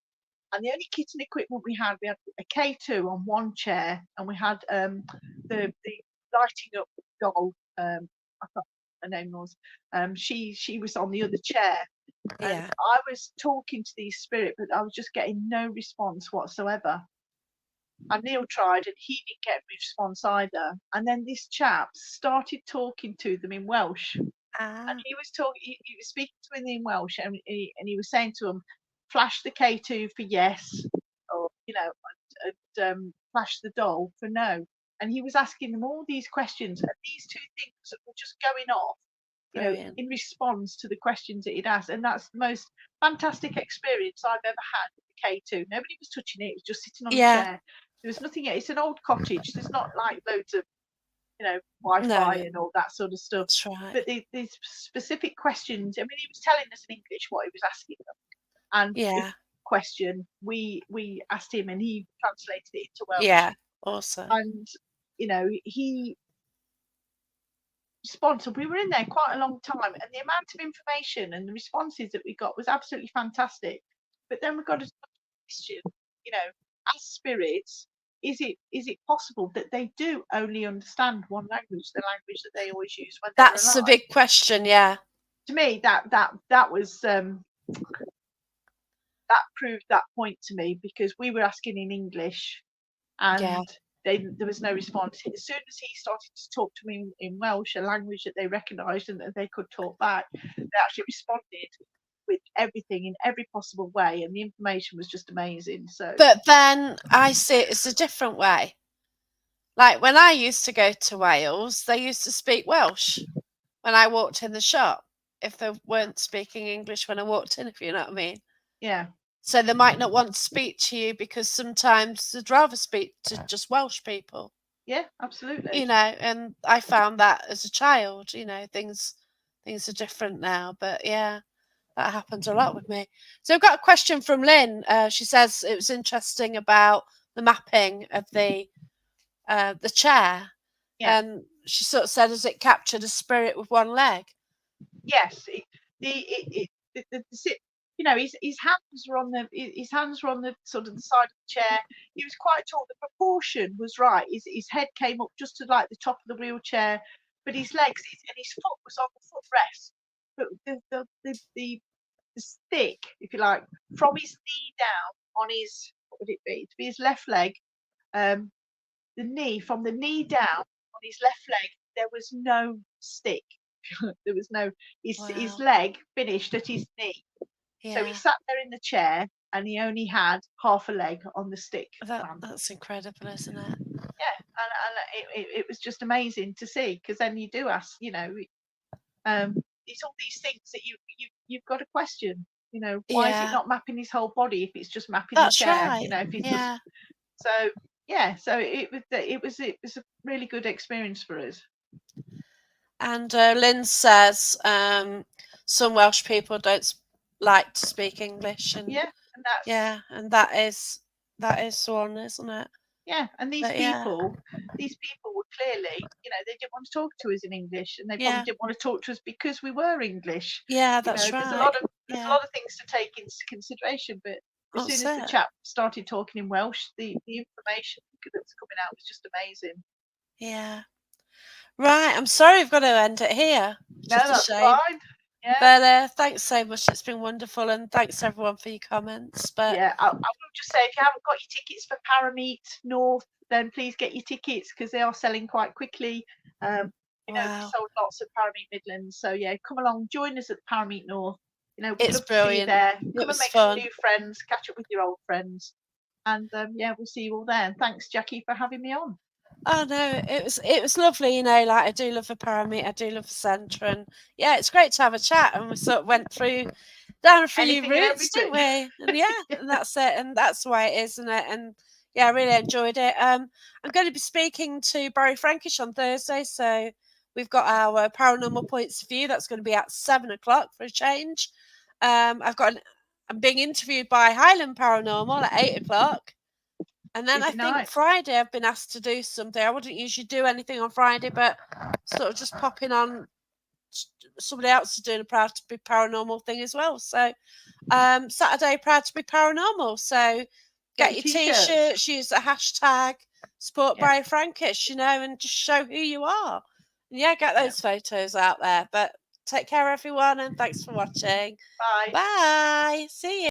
And the only kit and equipment we had a K2 on one chair, and we had the lighting up doll. I thought her name was. She was on the other chair. And I was talking to these spirits, but I was just getting no response whatsoever. And Neil tried, and he didn't get a response either. And then this chap started talking to them in Welsh. And he was talking. He was speaking to them in Welsh, and he was saying to them, "Flash the K2 for yes," or flash the doll for no. And he was asking them all these questions, and these two things that were just going off, in response to the questions that he'd asked. And that's the most fantastic experience I've ever had with the K2. Nobody was touching it; it was just sitting on a chair. There was nothing. It's an old cottage. There's not like loads of Wi-Fi and all that sort of stuff. That's right. But these specific questions. I mean, he was telling us in English what he was asking them, and the question we asked him, and he translated it into Welsh. Yeah, awesome. And he responded. We were in there quite a long time, and the amount of information and the responses that we got was absolutely fantastic. But then we got a question, as spirits, is it possible that they do only understand one language, the language that they always use when they're alive? That's a big question, yeah. To me, that was that proved that point to me, because we were asking in English, and there was no response. As soon as he started to talk to me in Welsh, a language that they recognised and that they could talk back, they actually responded with everything in every possible way, and the information was just amazing. So, but then I see it as a different way. Like, when I used to go to Wales, they used to speak Welsh when I walked in the shop, if they weren't speaking English when I walked in, if you know what I mean. Yeah. So they might not want to speak to you, because sometimes they'd rather speak to just Welsh people. Yeah, absolutely. And I found that as a child, things are different now, but yeah, that happens a lot with me. So I've got a question from Lynn. She says it was interesting about the mapping of the chair. Yeah. And she sort of said, has it captured a spirit with one leg? Yes. His hands were on the sort of the side of the chair. He was quite tall. The proportion was right. His head came up just to like the top of the wheelchair, but his legs and his foot was on the footrest. But the stick, if you like, from his knee down on his, what would it be? To be his left leg, the knee, from the knee down on his left leg, there was no stick. There was no, his leg finished at his knee. Yeah. So he sat there in the chair, and he only had half a leg on the stick. That's incredible, isn't it? Yeah, and it was just amazing to see, because then you do ask, it's all these things that you've got to question. Why is it not mapping his whole body if it's just mapping the chair? Right. If it's just, so it was a really good experience for us. And Lynn says some Welsh people don't like to speak English, and and that is one, isn't it? Yeah, and these people were clearly, they didn't want to talk to us in English, and they probably Yeah. didn't want to talk to us because we were English. Yeah, that's There's a right. lot of Yeah. things to take into consideration, but as That's soon as the it. chap started talking in Welsh, the information that was coming out was just amazing. Yeah. Right, I'm sorry we've got to end it here. No, Just a that's shame. fine. Yeah. But thanks so much. It's been wonderful, and thanks everyone for your comments. But Yeah, I will just say, if you haven't got your tickets for Parameet North, then please get your tickets because they are selling quite quickly. We wow, sold lots of Parameet Midlands, so yeah, come along, join us at Parameet North. We'd it's love to see you brilliant. there. It Come and was make some fun. new friends, catch up with your old friends, and yeah, we'll see you all there. And thanks, Jackie, for having me on. Oh no, it was lovely. Like I do love the Parameet, I do love the centre, and yeah, it's great to have a chat. And we sort of went down a few Anything and routes, didn't everything. we? And yeah, and that's it, and that's why it is, isn't it? And yeah, I really enjoyed it. I'm going to be speaking to Barry Frankish on Thursday, so we've got our paranormal points of view. That's going to be at 7:00 for a change. I'm being interviewed by Highland Paranormal at 8:00. And then I think Friday I've been asked to do something. I wouldn't usually do anything on Friday, but sort of just popping on somebody else is doing a Proud to be Paranormal thing as well. So Saturday Proud to be Paranormal. So get your t-shirts, use the hashtag support Barry Frankish, and just show who you are. And yeah, get those photos out there. But take care everyone, and thanks for watching. Bye. Bye. See you.